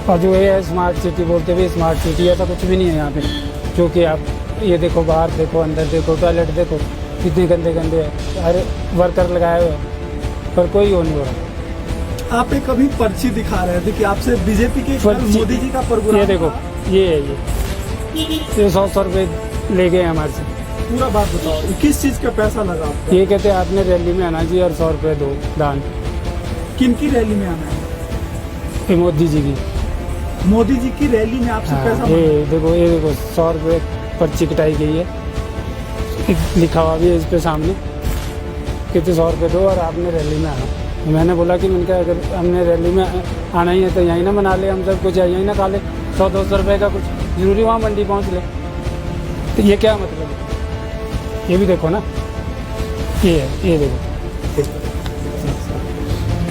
और जो ये है स्मार्ट सिटी बोलते हुए, स्मार्ट सिटी ऐसा कुछ भी नहीं है यहाँ पे। जो कि आप ये देखो, बाहर देखो, अंदर देखो, टॉयलेट देखो, कितने गंदे गंदे है, हर वर्कर लगाए हुए हैं, पर कोई वो नहीं हो रहा। आप एक अभी पर्ची दिखा रहे थे कि आपसे बीजेपी के मोदी जी का प्रोग्राम, ये देखो, ये है ये 100 रुपये ले गए हमारे से। पूरा बात बताओ, किस चीज का पैसा लगा आपका? ये कहते हैं आपने रैली में आना जी और 100 रुपये दो दान। किन की रैली में आना है? ये मोदी जी की। मोदी जी की रैली में आपसे पैसा ये देखो 100 रुपये पर्ची कटाई गई है, लिखा हुआ भी है इस पे सामने, कितने 100 रुपये दो और आपने रैली में आना। मैंने बोला कि मैंने कहा अगर हमने रैली में आना ही है तो यहीं ना मना ले, हम सब कुछ यहीं ना खा ले, 100-200 रुपये का कुछ जरूरी वहाँ मंडी पहुँच ले। तो ये क्या मतलब है? ये भी देखो ना, ये देखो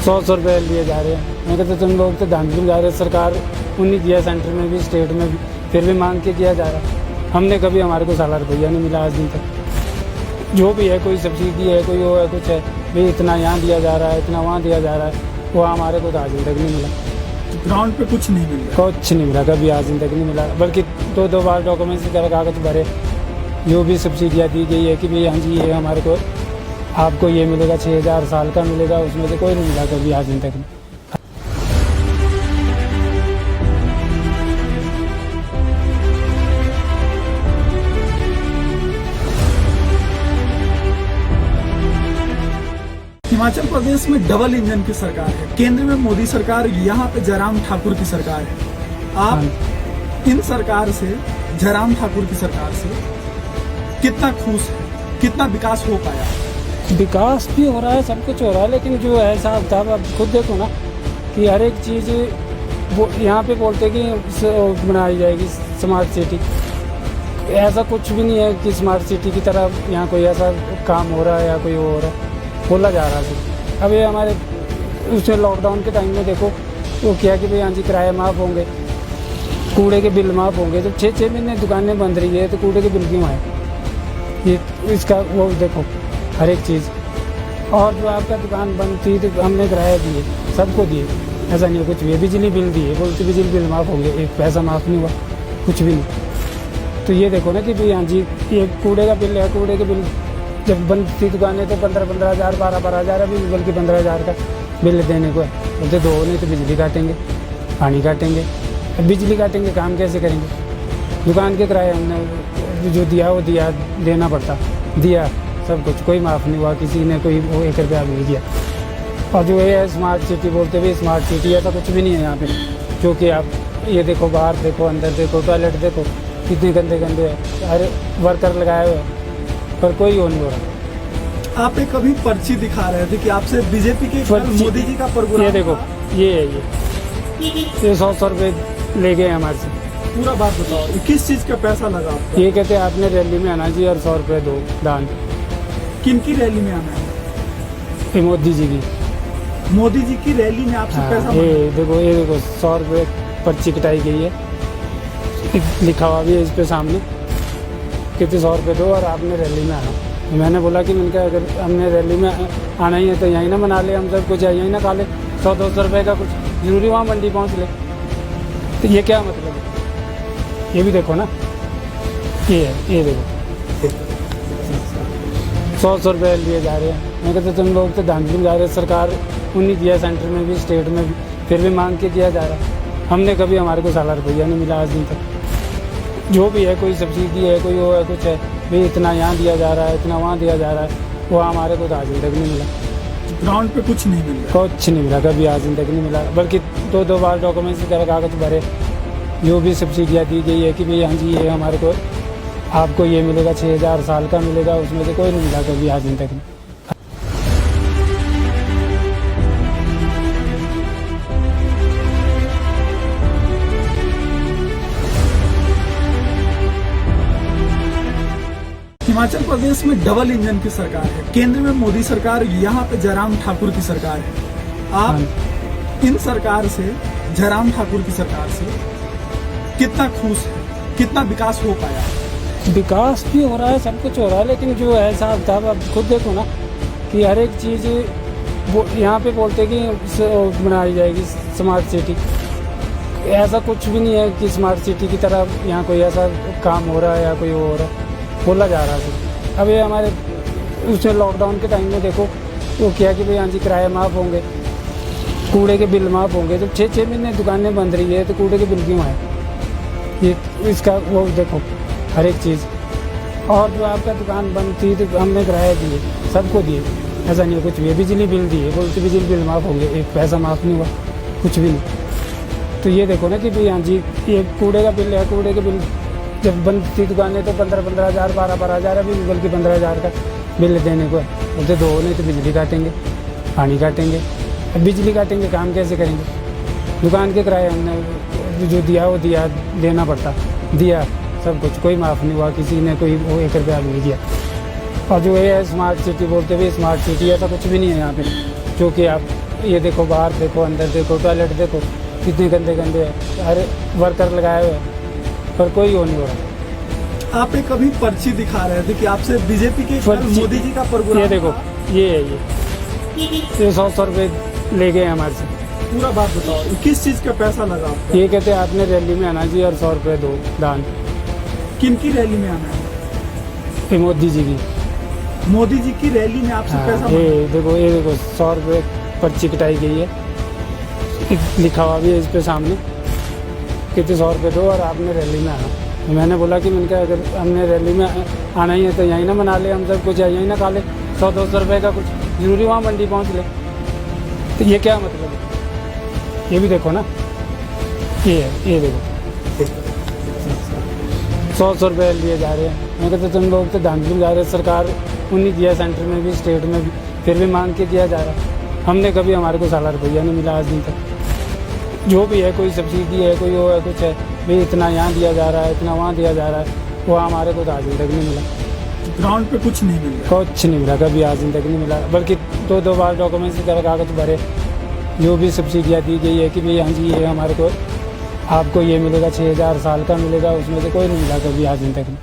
100 रुपये लिए जा रहे हैं। मैं कहते तुम लोग तो धांधली जा रहे हैं, सरकार उन्हीं दिया, सेंटर में भी स्टेट में भी, फिर भी मांग के किया जा रहा है। हमने कभी, हमारे को साला रुपया नहीं मिला आज दिन तक। जो भी है, कोई सब्सिडी है, कोई वो है, कुछ है भाई, इतना यहाँ दिया जा रहा है, इतना वहाँ दिया जा रहा है, वो हमारे को तो आज तक नहीं मिला। ग्राउंड पे कुछ नहीं मिल रहा। कुछ नहीं मिला, कभी आज तक नहीं मिला, बल्कि दो बार डॉक्यूमेंट्स वगैरह कागज भरे, जो भी सब्सिडियाँ दी गई है कि भाई हाँ जी ये हमारे को आपको ये मिलेगा 6,000 साल का मिलेगा, उसमें से कोई नहीं मिला कभी आज तक नहीं। हिमाचल प्रदेश में डबल इंजन की सरकार है, केंद्र में मोदी सरकार, यहाँ पे जयराम ठाकुर की सरकार है। आप इन सरकार से, जयराम ठाकुर की सरकार से कितना खुश है, कितना विकास हो पाया? विकास भी हो रहा है, सब कुछ हो रहा है, लेकिन जो है हिसाब किताब आप खुद देखो ना कि हर एक चीज़ वो यहाँ पे बोलते कि बनाई जाएगी स्मार्ट सिटी। ऐसा कुछ भी नहीं है कि स्मार्ट सिटी की तरह यहाँ कोई ऐसा काम हो रहा है या कोई वो हो रहा है, बोला जा रहा है। अब ये हमारे उसमें लॉकडाउन के टाइम में देखो वो किया कि भाई हाँ जी किराए माफ़ होंगे, कूड़े के बिल माफ़ होंगे। तो 6 महीने दुकानें बंद रही है तो कूड़े के बिल क्यों आए? ये इसका वो देखो हर एक चीज़। और जो आपका दुकान बंद थी तो हमने किराया दिए, सबको दिए, ऐसा नहीं है कुछ भी है। बिजली बिल दिए, बोलते बिजली बिल माफ़ होंगे, एक पैसा माफ़ नहीं हुआ, कुछ भी नहीं। तो ये देखो ना कि भाई हाँ जी ये कूड़े का बिल है, कूड़े के बिल जब बंद थी दुकानें तो 15-15 हज़ार, 12-12 हज़ार, अभी बल्कि 15 हज़ार का बिल देने को है। बोलते दो नहीं तो बिजली काटेंगे, पानी काटेंगे। अब बिजली काटेंगे, काम कैसे करेंगे? दुकान के किराए हमने जो दिया वो दिया, देना पड़ता, दिया सब कुछ, कोई माफ़ नहीं हुआ, किसी ने कोई वो 1 रुपया भी नहीं दिया। और जो ये है स्मार्ट सिटी बोलते हुए, स्मार्ट सिटी ऐसा कुछ भी नहीं है यहाँ पे। जो कि आप ये देखो, बाहर देखो, अंदर देखो, टॉयलेट देखो, कितने गंदे गंदे है, हर वर्कर लगाए हुए हैं, पर कोई वो नहीं हो रहा। आप एक अभी पर्ची दिखा रहे थे कि आपसे बीजेपी के कल पर्ची- मोदी जी का प्रोग्राम ये देखो, था। ये है ये 100 रुपये ले गए हमारे से। पूरा बात बताओ, ये किस चीज का पैसा लगा आपका? ये कहते हैं आपने रैली में आना जी और 100 रुपये दो दान। किनकी रैली में आना है? ये मोदी जी की। मोदी जी की रैली में आपसे पैसा हाँ, मांगा? ये देखो 100 रुपये पर्ची कटाई गई है, लिखा हुआ भी है इस पे सामने, कहते 100 रुपये दो और आपने रैली में आना। मैंने बोला कि मैंने कहा अगर हमने रैली में आना ही है तो यहीं ना मना ले, हम सब कुछ यहीं ना खा ले, 100-200 रुपये का कुछ जरूरी वहाँ मंडी पहुँच ले, तो ये क्या मतलब है? ये भी देखो ना, ये देखो 100 रुपये लिए जा रहे हैं। मैं कहते तुम लोग तो धांधली जा रहे हैं, सरकार उन्हीं दिया, सेंटर में भी स्टेट में भी, फिर भी मांग के दिया जा रहा है। हमने कभी, हमारे को साला रुपया नहीं मिला आज दिन तक। जो भी है, कोई सब्सिडी है, कोई वो है, कुछ है, भाई इतना यहाँ दिया जा रहा है, इतना वहाँ दिया जा रहा है, वो हमारे को तो आज दिन तक नहीं मिला। ग्राउंड पे कुछ नहीं मिल रहा। कुछ नहीं मिला, कभी आज दिन तक नहीं मिला, बल्कि 2-2 बार डॉक्यूमेंट्स वगैरह कागज भरे, जो भी सब्सिडियाँ दी गई है कि भाई हाँ जी ये हमारे को, आपको ये मिलेगा 6,000 साल का मिलेगा, उसमें से कोई नहीं मिला कभी आज दिन तक नहीं। हिमाचल प्रदेश में डबल इंजन की सरकार है, केंद्र में मोदी सरकार, यहाँ पे जयराम ठाकुर की सरकार है। आप इन सरकार से, जयराम ठाकुर की सरकार से कितना खुश है? कितना विकास हो पाया? विकास भी हो रहा है, सब कुछ हो रहा है, लेकिन जो है साहब साहब आप खुद देखो ना कि हर एक चीज़ यहाँ पे बोलते कि बनाई जाएगी स्मार्ट सिटी। ऐसा कुछ भी नहीं है कि स्मार्ट सिटी की तरह यहाँ कोई ऐसा काम हो रहा है या कोई हो रहा है, बोला जा रहा है। अब ये हमारे उसमें लॉकडाउन के टाइम में देखो वो क्या कि भाई हाँ जी किराया माफ़ होंगे, कूड़े के बिल माफ़ होंगे। जब 6-6 महीने दुकानें बंद रही है तो कूड़े के बिल क्यों आए? ये इसका वो देखो हर एक चीज़। और जो आपका दुकान बंद थी तो हमने किराया दिए, सबको दिए, ऐसा नहीं है कुछ भी है। बिजली बिल दिए, बोलते बिजली बिल माफ़ होंगे, एक पैसा माफ़ नहीं हुआ, कुछ भी नहीं। तो ये देखो ना कि भाई हाँ जी ये कूड़े का बिल है, कूड़े के बिल जब बंद थी दुकानें तो 15-15 हज़ार, 12-12 हज़ार, अभी बल्कि 15 हज़ार का बिल देने को है। बोलते दो नहीं तो बिजली काटेंगे, पानी काटेंगे। अब बिजली काटेंगे, काम कैसे करेंगे? दुकान के किराए हमने जो दिया वो दिया, देना पड़ता, दिया सब कुछ, कोई माफ़ नहीं हुआ, किसी ने कोई वो 1 रुपया भी नहीं दिया। और जो ये है स्मार्ट सिटी बोलते हुए, स्मार्ट सिटी ऐसा कुछ भी नहीं है यहाँ पे। जो कि आप ये देखो, बाहर देखो, अंदर देखो, टॉयलेट देखो, कितने गंदे गंदे हैं, हर वर्कर लगाए हुए हैं, पर कोई वो नहीं हो रहा। आप एक अभी पर्ची दिखा रहे थे कि आपसे बीजेपी के कल पर्ची- मोदी जी का प्रोग्राम ये देखो, था। ये है ये 100 रुपये ले गए हमारे से। पूरा बात बताओ, ये किस चीज का पैसा लगा आपका? ये कहते हैं आपने रैली में आना जी और 100 रुपये दो दान। किनकी रैली में आना है? ये मोदी जी की। मोदी जी की रैली में आपसे पैसा हाँ, मांगा? ये देखो 100 रुपये पर्ची कटाई गई है, लिखा हुआ भी है इस पे सामने, कहते 100 रुपये दो और आपने रैली में आना। मैंने बोला कि मैंने कहा अगर हमने रैली में आना ही है तो यहीं ना मना ले, हम सब कुछ यहीं ना खा ले, 100-200 रुपये का कुछ जरूरी वहाँ मंडी पहुँच ले, तो ये क्या मतलब है? ये भी देखो ना, ये देखो 100 रुपये लिए जा रहे हैं। मैं कहते तुम लोग तो धांधली जा रहे हैं, सरकार उन्हीं दिया, सेंटर में भी स्टेट में भी, फिर भी मांग के दिया जा रहा है। हमने कभी, हमारे को साला रुपया नहीं मिला आज दिन तक। जो भी है, कोई सब्सिडी है, कोई वो है, कुछ है, भाई इतना यहाँ दिया जा रहा है, इतना वहाँ दिया जा रहा है, वो हमारे को तो आज दिन तक नहीं मिला। ग्राउंड पे कुछ नहीं मिल रहा। कुछ नहीं मिला, कभी आज दिन तक नहीं मिला, बल्कि 2-2 बार डॉक्यूमेंट्स वगैरह कागज भरे, जो भी सब्सिडियाँ दी गई है कि भाई हाँ जी ये हमारे को, आपको ये मिलेगा 6,000 साल का मिलेगा, उसमें से कोई नहीं मिला कभी आज दिन तक नहीं।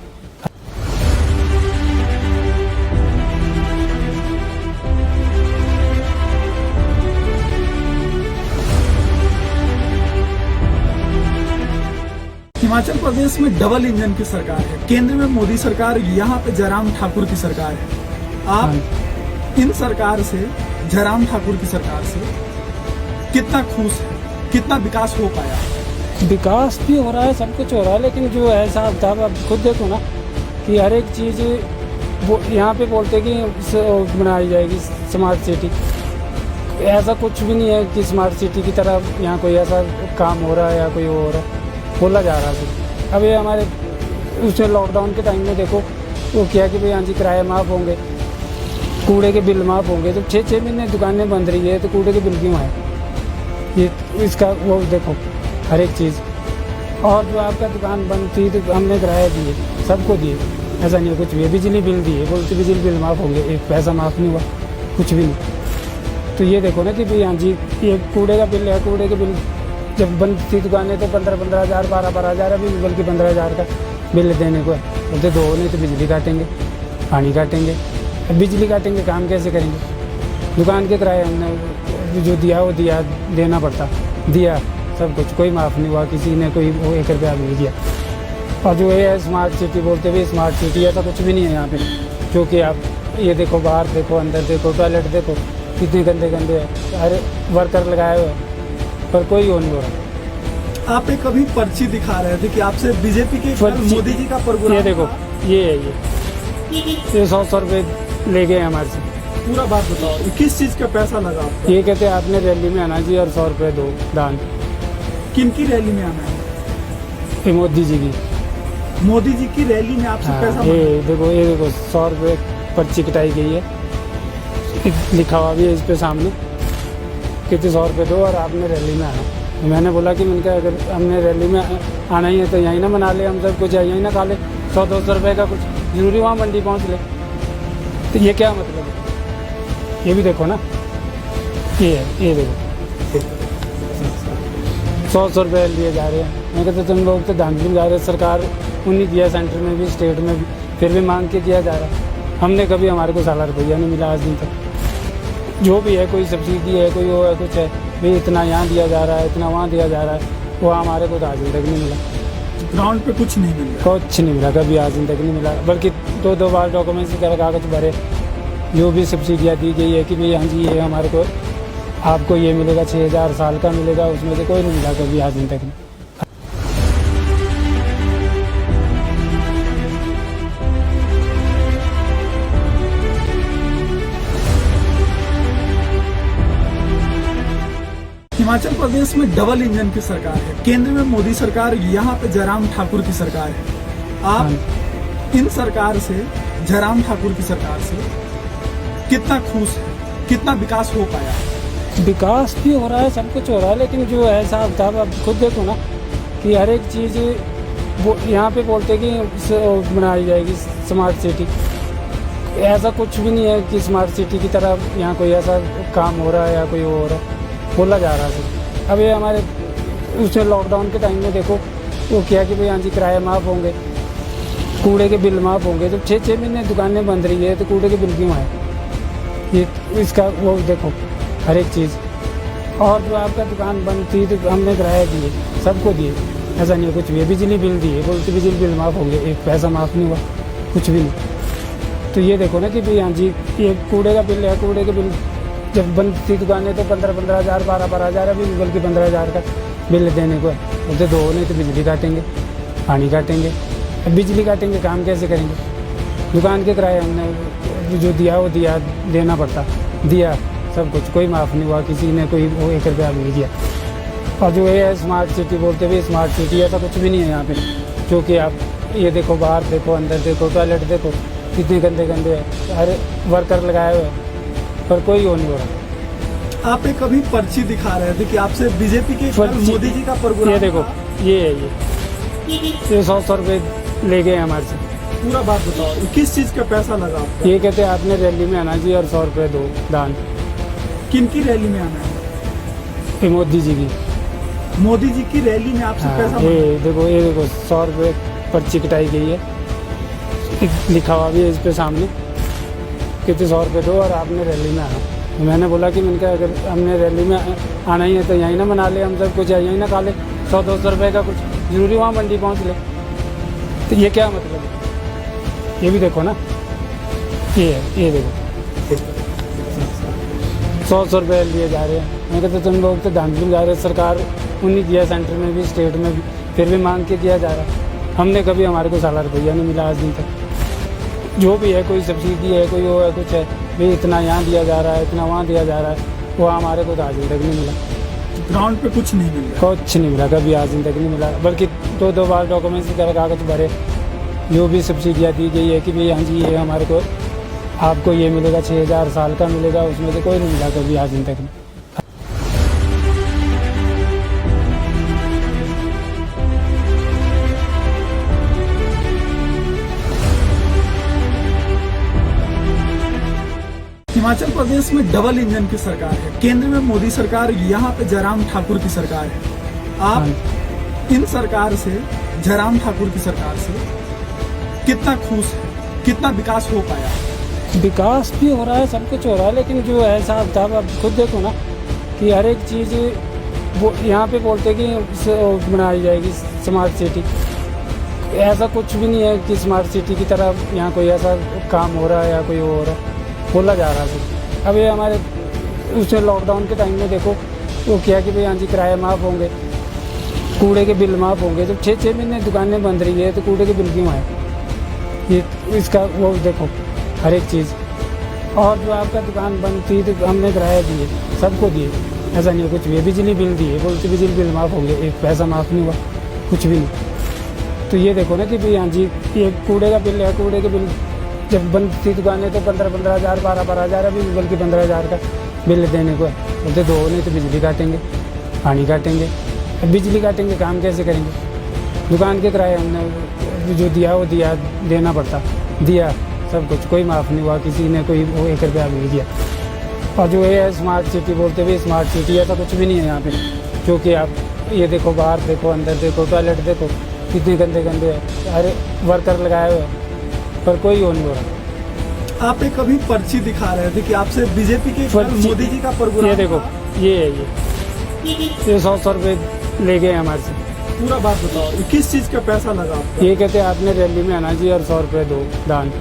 हिमाचल प्रदेश में डबल इंजन की सरकार है, केंद्र में मोदी सरकार, यहाँ पे जयराम ठाकुर की सरकार है। आप इन सरकार से, जयराम ठाकुर की सरकार से कितना खुश है? कितना विकास हो पाया? विकास भी हो रहा है, सब कुछ हो रहा है, लेकिन जो है साहब साहब आप खुद देखो ना कि हर एक चीज़ यहाँ पे बोलते कि बनाई जाएगी स्मार्ट सिटी। ऐसा कुछ भी नहीं है कि स्मार्ट सिटी की तरह यहाँ कोई ऐसा काम हो रहा है या कोई हो रहा है, बोला जा रहा है। अब ये हमारे उसमें लॉकडाउन के टाइम में देखो वो क्या कि भाई हाँ जी किराया माफ़ होंगे, कूड़े के बिल माफ़ होंगे। तो 6-6 महीने दुकानें बंद रही है तो कूड़े के बिल क्यों आए? ये इसका वो देखो हर एक चीज़। और जो आपका दुकान बंद थी तो हमने किराया दिए, सबको दिए, ऐसा नहीं है कुछ भी है। बिजली बिल दिए, बोलते बिजली बिल माफ़ होंगे, एक पैसा माफ़ नहीं हुआ, कुछ भी नहीं। तो ये देखो ना कि भाई हाँ जी, ये कूड़े का बिल है, कूड़े के बिल जब बंद थी दुकानें तो 15-15 हज़ार, 12-12 हज़ार, अभी भी बल्कि 15 हज़ार का बिल देने को है। बोलते दो नहीं तो बिजली काटेंगे, पानी काटेंगे। अब बिजली काटेंगे, काम कैसे करेंगे? दुकान के किराए हमने जो दिया वो दिया, देना पड़ता, दिया सब कुछ, कोई माफ़ नहीं हुआ, किसी ने कोई वो 1 रुपया भी नहीं दिया। और जो ये है स्मार्ट सिटी बोलते हुए, स्मार्ट सिटी ऐसा कुछ भी नहीं है यहाँ पे। क्योंकि आप ये देखो, बाहर देखो, अंदर देखो, टॉयलेट देखो, कितने गंदे गंदे है, अरे वर्कर लगाए हुए हैं, पर कोई वो नहीं हो रहा। आप एक कभी पर्ची दिखा रहे थे कि आपसे बीजेपी के कल पर्ची- मोदी जी का प्रोग्राम ये देखो, था। ये है ये 100 रुपये ले गए हमारे से। पूरा बात बताओ, किस चीज का पैसा लगा आपका? ये कहते हैं आपने रैली में आना जी और 100 रुपये दो दान। किनकी रैली में आना है? ये मोदी जी की। मोदी जी की रैली में आपसे हाँ, पैसा ये देखो 100 रुपये पर्ची कटाई गई है, लिखा हुआ भी है इस पे सामने, कितने 100 रुपये दो और आपने रैली में आना। तो मैंने बोला कि मैंने कहा अगर हमने रैली में आना ही है तो यहीं ना मना ले, हम सब कुछ यहीं ना खा ले, 100-200 रुपये का कुछ जरूरी वहाँ मंडी पहुँच ले। तो ये क्या मतलब है? ये भी देखो ना, ये देखो 100 रुपये लिए जा रहे हैं। मैं कहता तुम लोग तो धांधली जा रहे हैं, सरकार उन्हीं दिया, सेंटर में भी स्टेट में भी, फिर भी मांग के दिया जा रहा है। हमने कभी, हमारे को साला रुपया नहीं मिला आज दिन तक। जो भी है, कोई सब्सिडी है, कोई वो है, कुछ है, भाई इतना यहाँ दिया जा रहा है, इतना वहाँ दिया जा रहा है, वो हमारे को तो आज दिन तक नहीं मिला। ग्राउंड पे कुछ नहीं मिल रहा। कुछ नहीं मिला, कभी आज दिन तक नहीं मिला। बल्कि 2-2 बार डॉक्यूमेंट्स वगैरह कागज भरे, जो भी सब्सिडियाँ दी गई है कि भाई हाँ जी ये हमारे को, आपको ये मिलेगा 6,000 साल का मिलेगा, उसमें से कोई नहीं मिला कभी आज दिन तक नहीं। हिमाचल प्रदेश में डबल इंजन की सरकार है, केंद्र में मोदी सरकार, यहाँ पे जयराम ठाकुर की सरकार है। आप इन सरकार से, जयराम ठाकुर की सरकार से कितना खुश है? कितना विकास हो पाया? विकास भी हो रहा है, सब कुछ हो रहा है, लेकिन जो है साहब साहब आप खुद देखो ना कि हर एक चीज़ वो यहाँ पे बोलते कि बनाई जाएगी स्मार्ट सिटी। ऐसा कुछ भी नहीं है कि स्मार्ट सिटी की तरह यहाँ कोई ऐसा काम हो रहा है या कोई वो हो रहा है, बोला जा रहा है। अब ये हमारे उसमें लॉकडाउन के टाइम में देखो वो किया कि भाई हाँ जी किराए माफ़ होंगे, कूड़े के बिल माफ़ होंगे। तो 6-6 महीने दुकानें बंद रही है तो कूड़े के बिल क्यों आए? ये इसका वो देखो हर एक चीज़। और जो आपका दुकान बंद थी तो हमने किराया दिए, सबको दिए, ऐसा नहीं है कुछ भी है। बिजली बिल दिए, बोलते बिजली बिल माफ़ होंगे, एक पैसा माफ़ नहीं हुआ, कुछ भी नहीं। तो ये देखो ना कि भाई हाँ जी, ये कूड़े का बिल है, कूड़े के बिल जब बंद थी दुकानें तो 15-15 हज़ार, 12-12 हज़ार, अभी भी बल्कि 15 हज़ार का बिल देने को है। बोलते दो नहीं तो बिजली काटेंगे, पानी काटेंगे। अब बिजली काटेंगे, काम कैसे करेंगे? दुकान के किराए हमने जो दिया वो दिया, देना पड़ता, दिया सब कुछ, कोई माफ़ नहीं हुआ, किसी ने कोई वो 1 रुपया भी नहीं दिया। और जो ये है स्मार्ट सिटी बोलते हुए, स्मार्ट सिटी ऐसा कुछ भी नहीं है यहाँ पे। क्योंकि आप ये देखो, बाहर देखो, अंदर देखो, टॉयलेट देखो, कितने गंदे गंदे है, अरे वर्कर लगाए हुए हैं, पर कोई वो नहीं हो रहा। आप एक कभी पर्ची दिखा रहे थे कि आपसे बीजेपी के कल पर्ची- मोदी जी का प्रोग्राम ये देखो, था। ये है ये 100 रुपये ले गए हमारे से। पूरा बात बताओ, किस चीज का पैसा लगा आपका? ये कहते हैं आपने रैली में आना जी और 100 रुपये दो दान। किनकी रैली में आना है? ये मोदी जी की। मोदी जी की रैली में आपसे हाँ, पैसा ये देखो 100 रुपये पर्ची कटाई गई है, लिखा हुआ भी है इस पे सामने, कितने 100 रुपये दो और आपने रैली में आना। तो मैंने बोला कि मैंने कहा अगर हमने रैली में आना ही है तो यहीं ना मना ले, हम सब कुछ यहीं ना खा ले, 100-200 रुपये का कुछ जरूरी वहाँ मंडी पहुँच ले। तो ये क्या मतलब है? ये भी देखो ना, ये देखो 100 रुपये लिए जा रहे हैं। मैं कहता तुम लोग तो धांधली जा रहे हैं, सरकार उन्हीं दिया, सेंटर में भी स्टेट में भी, फिर भी मांग के दिया जा रहा है। हमने कभी, हमारे को साला रुपया नहीं मिला आज दिन तक। जो भी है, कोई सब्सिडी है, कोई वो है, कुछ है, भाई इतना यहाँ दिया जा रहा है, इतना वहाँ दिया जा रहा है, वो हमारे को तो आज दिन तक नहीं मिला। ग्राउंड पे कुछ नहीं मिल रहा। कुछ नहीं मिला, कभी आज दिन तक नहीं मिला। बल्कि 2-2 बार डॉक्यूमेंट्स वगैरह कागज भरे, जो भी सब्सिडियाँ दी गई है कि भाई हाँ जी ये हमारे को, आपको ये मिलेगा 6,000 साल का मिलेगा, उसमें से कोई नहीं मिला कभी आज दिन तक। हिमाचल प्रदेश में डबल इंजन की सरकार है, केंद्र में मोदी सरकार, यहाँ पे जयराम ठाकुर की सरकार है। आप इन सरकार से, जयराम ठाकुर की सरकार से कितना खुश है, कितना विकास हो पाया? विकास भी हो रहा है, सब कुछ हो रहा है, लेकिन जो है साहब साहब आप खुद देखो ना कि हर एक चीज़ वो यहाँ पे बोलते कि बनाई जाएगी स्मार्ट सिटी। ऐसा कुछ भी नहीं है कि स्मार्ट सिटी की तरह यहाँ कोई ऐसा काम हो रहा है या कोई हो रहा है, बोला जा रहा है। अब ये हमारे उसने लॉकडाउन के टाइम में देखो वो किया कि भाई हाँ जी किराए माफ़ होंगे, कूड़े के बिल माफ़ होंगे। जब 6-6 महीने दुकानें बंद रही है तो कूड़े के बिल क्यों आए? ये इसका वो देखो हर एक चीज़। और जो आपका दुकान बंद थी तो हमने किराया दिए, सबको दिए, ऐसा नहीं है कुछ भी। बिजली बिल दिए, बोलते बिजली बिल माफ़ होंगे, एक पैसा माफ़ नहीं हुआ, कुछ भी नहीं। तो ये देखो ना कि भाई हाँ जी ये कूड़े का बिल है, कूड़े के बिल जब बंद थी दुकानें तो 15-15 हज़ार 12-12 हज़ार, अभी बल्कि 15 हज़ार का बिल देने को है। बोलते दो नहीं तो बिजली काटेंगे, पानी काटेंगे। अब बिजली काटेंगे, काम कैसे करेंगे? दुकान के किराए हमने जो दिया वो दिया, देना पड़ता, दिया सब कुछ, कोई माफ़ नहीं हुआ, किसी ने कोई 1 रुपया भी नहीं दिया। और जो है स्मार्ट सिटी बोलते हुए स्मार्ट सिटी, ऐसा कुछ भी नहीं है यहाँ पे। जो कि आप ये देखो, बाहर देखो, अंदर देखो, टॉयलेट देखो, कितने गंदे गंदे है, अरे वर्कर लगाए हुए हैं, पर कोई वो नहीं हो रहा। आप एक अभी पर्ची दिखा रहे थे कि आपसे बीजेपी के मोदी जी का प्रोग्राम, ये देखो ये है, ये 100 रुपये ले गए हमारे से। पूरा बात बताओ, किस चीज का पैसा लगा आपका? ये कहते हैं आपने रैली में आना जी और 100 रुपये दो दान।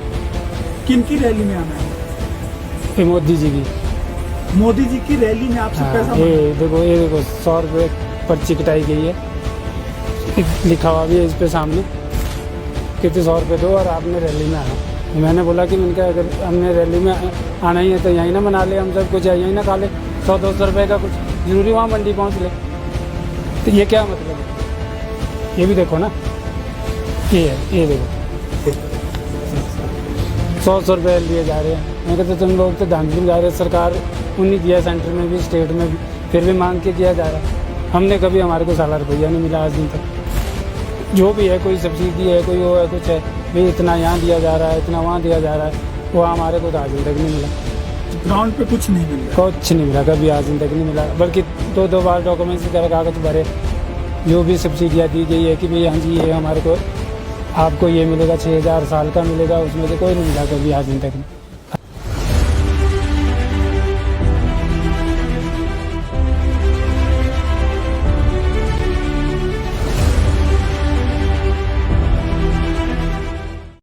किन की रैली में आना है? ये मोदी जी की, मोदी जी की रैली में आपसे पैसा ये देखो 100 रुपये पर्ची कटाई गई है, लिखा हुआ भी है इस पे सामने, कितने 100 रुपये दो और आपने रैली में आना। मैंने बोला कि मैंने कहा अगर हमने रैली में आना ही है तो यहीं ना मना ले, हम सब कुछ यहीं ना खा ले, 100-200 रुपये का कुछ जरूरी वहाँ मंडी पहुँच ले। तो ये क्या मतलब है? ये भी देखो ना, ये देखो 100 रुपये लिए जा रहे हैं। मैं कहते तुम लोग तो धांधली में जा रहे हैं, सरकार उन्हीं दिया, सेंटर में भी स्टेट में भी, फिर भी मांग के दिया जा रहा है। हमने कभी हमारे को साला रुपया नहीं मिला आज दिन तक। जो भी है, कोई सब्सिडी है, कोई वो है, कुछ है, भाई इतना यहाँ दिया जा रहा है, इतना वहाँ दिया जा रहा है, वो हमारे को तो आज दिन तक नहीं मिला। ग्राउंड पे कुछ नहीं मिला, कुछ नहीं मिला, कभी आज दिन तक नहीं मिला। बल्कि 2-2 बार डॉक्यूमेंट्स वगैरह कागज भरे, जो भी सब्सिडियाँ दी गई है कि भाई हाँ जी ये हमारे को, आपको ये मिलेगा 6,000 साल का मिलेगा, उसमें से कोई नहीं मिला कभी आज दिन तक नहीं।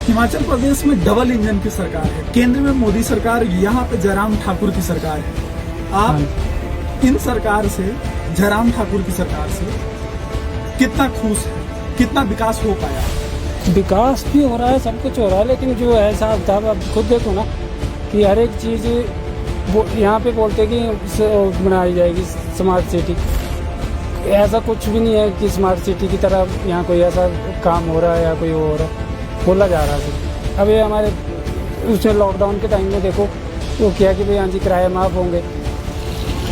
हिमाचल प्रदेश में डबल इंजन की सरकार है, केंद्र में मोदी सरकार, यहाँ पे जयराम ठाकुर की सरकार है। आप इन सरकार से, जयराम ठाकुर की सरकार से कितना खुश है, कितना विकास हो पाया? विकास भी हो रहा है, सब कुछ हो रहा है, लेकिन जो है साहब साहब आप खुद देखो ना कि हर एक चीज़ वो यहाँ पे बोलते कि बनाई जाएगी स्मार्ट सिटी। ऐसा कुछ भी नहीं है कि स्मार्ट सिटी की तरह यहाँ कोई ऐसा काम हो रहा है या कोई हो रहा है, बोला जा रहा है। अब ये हमारे उसने लॉकडाउन के टाइम में देखो वो किया कि भाई हाँ जी किराए माफ़ होंगे,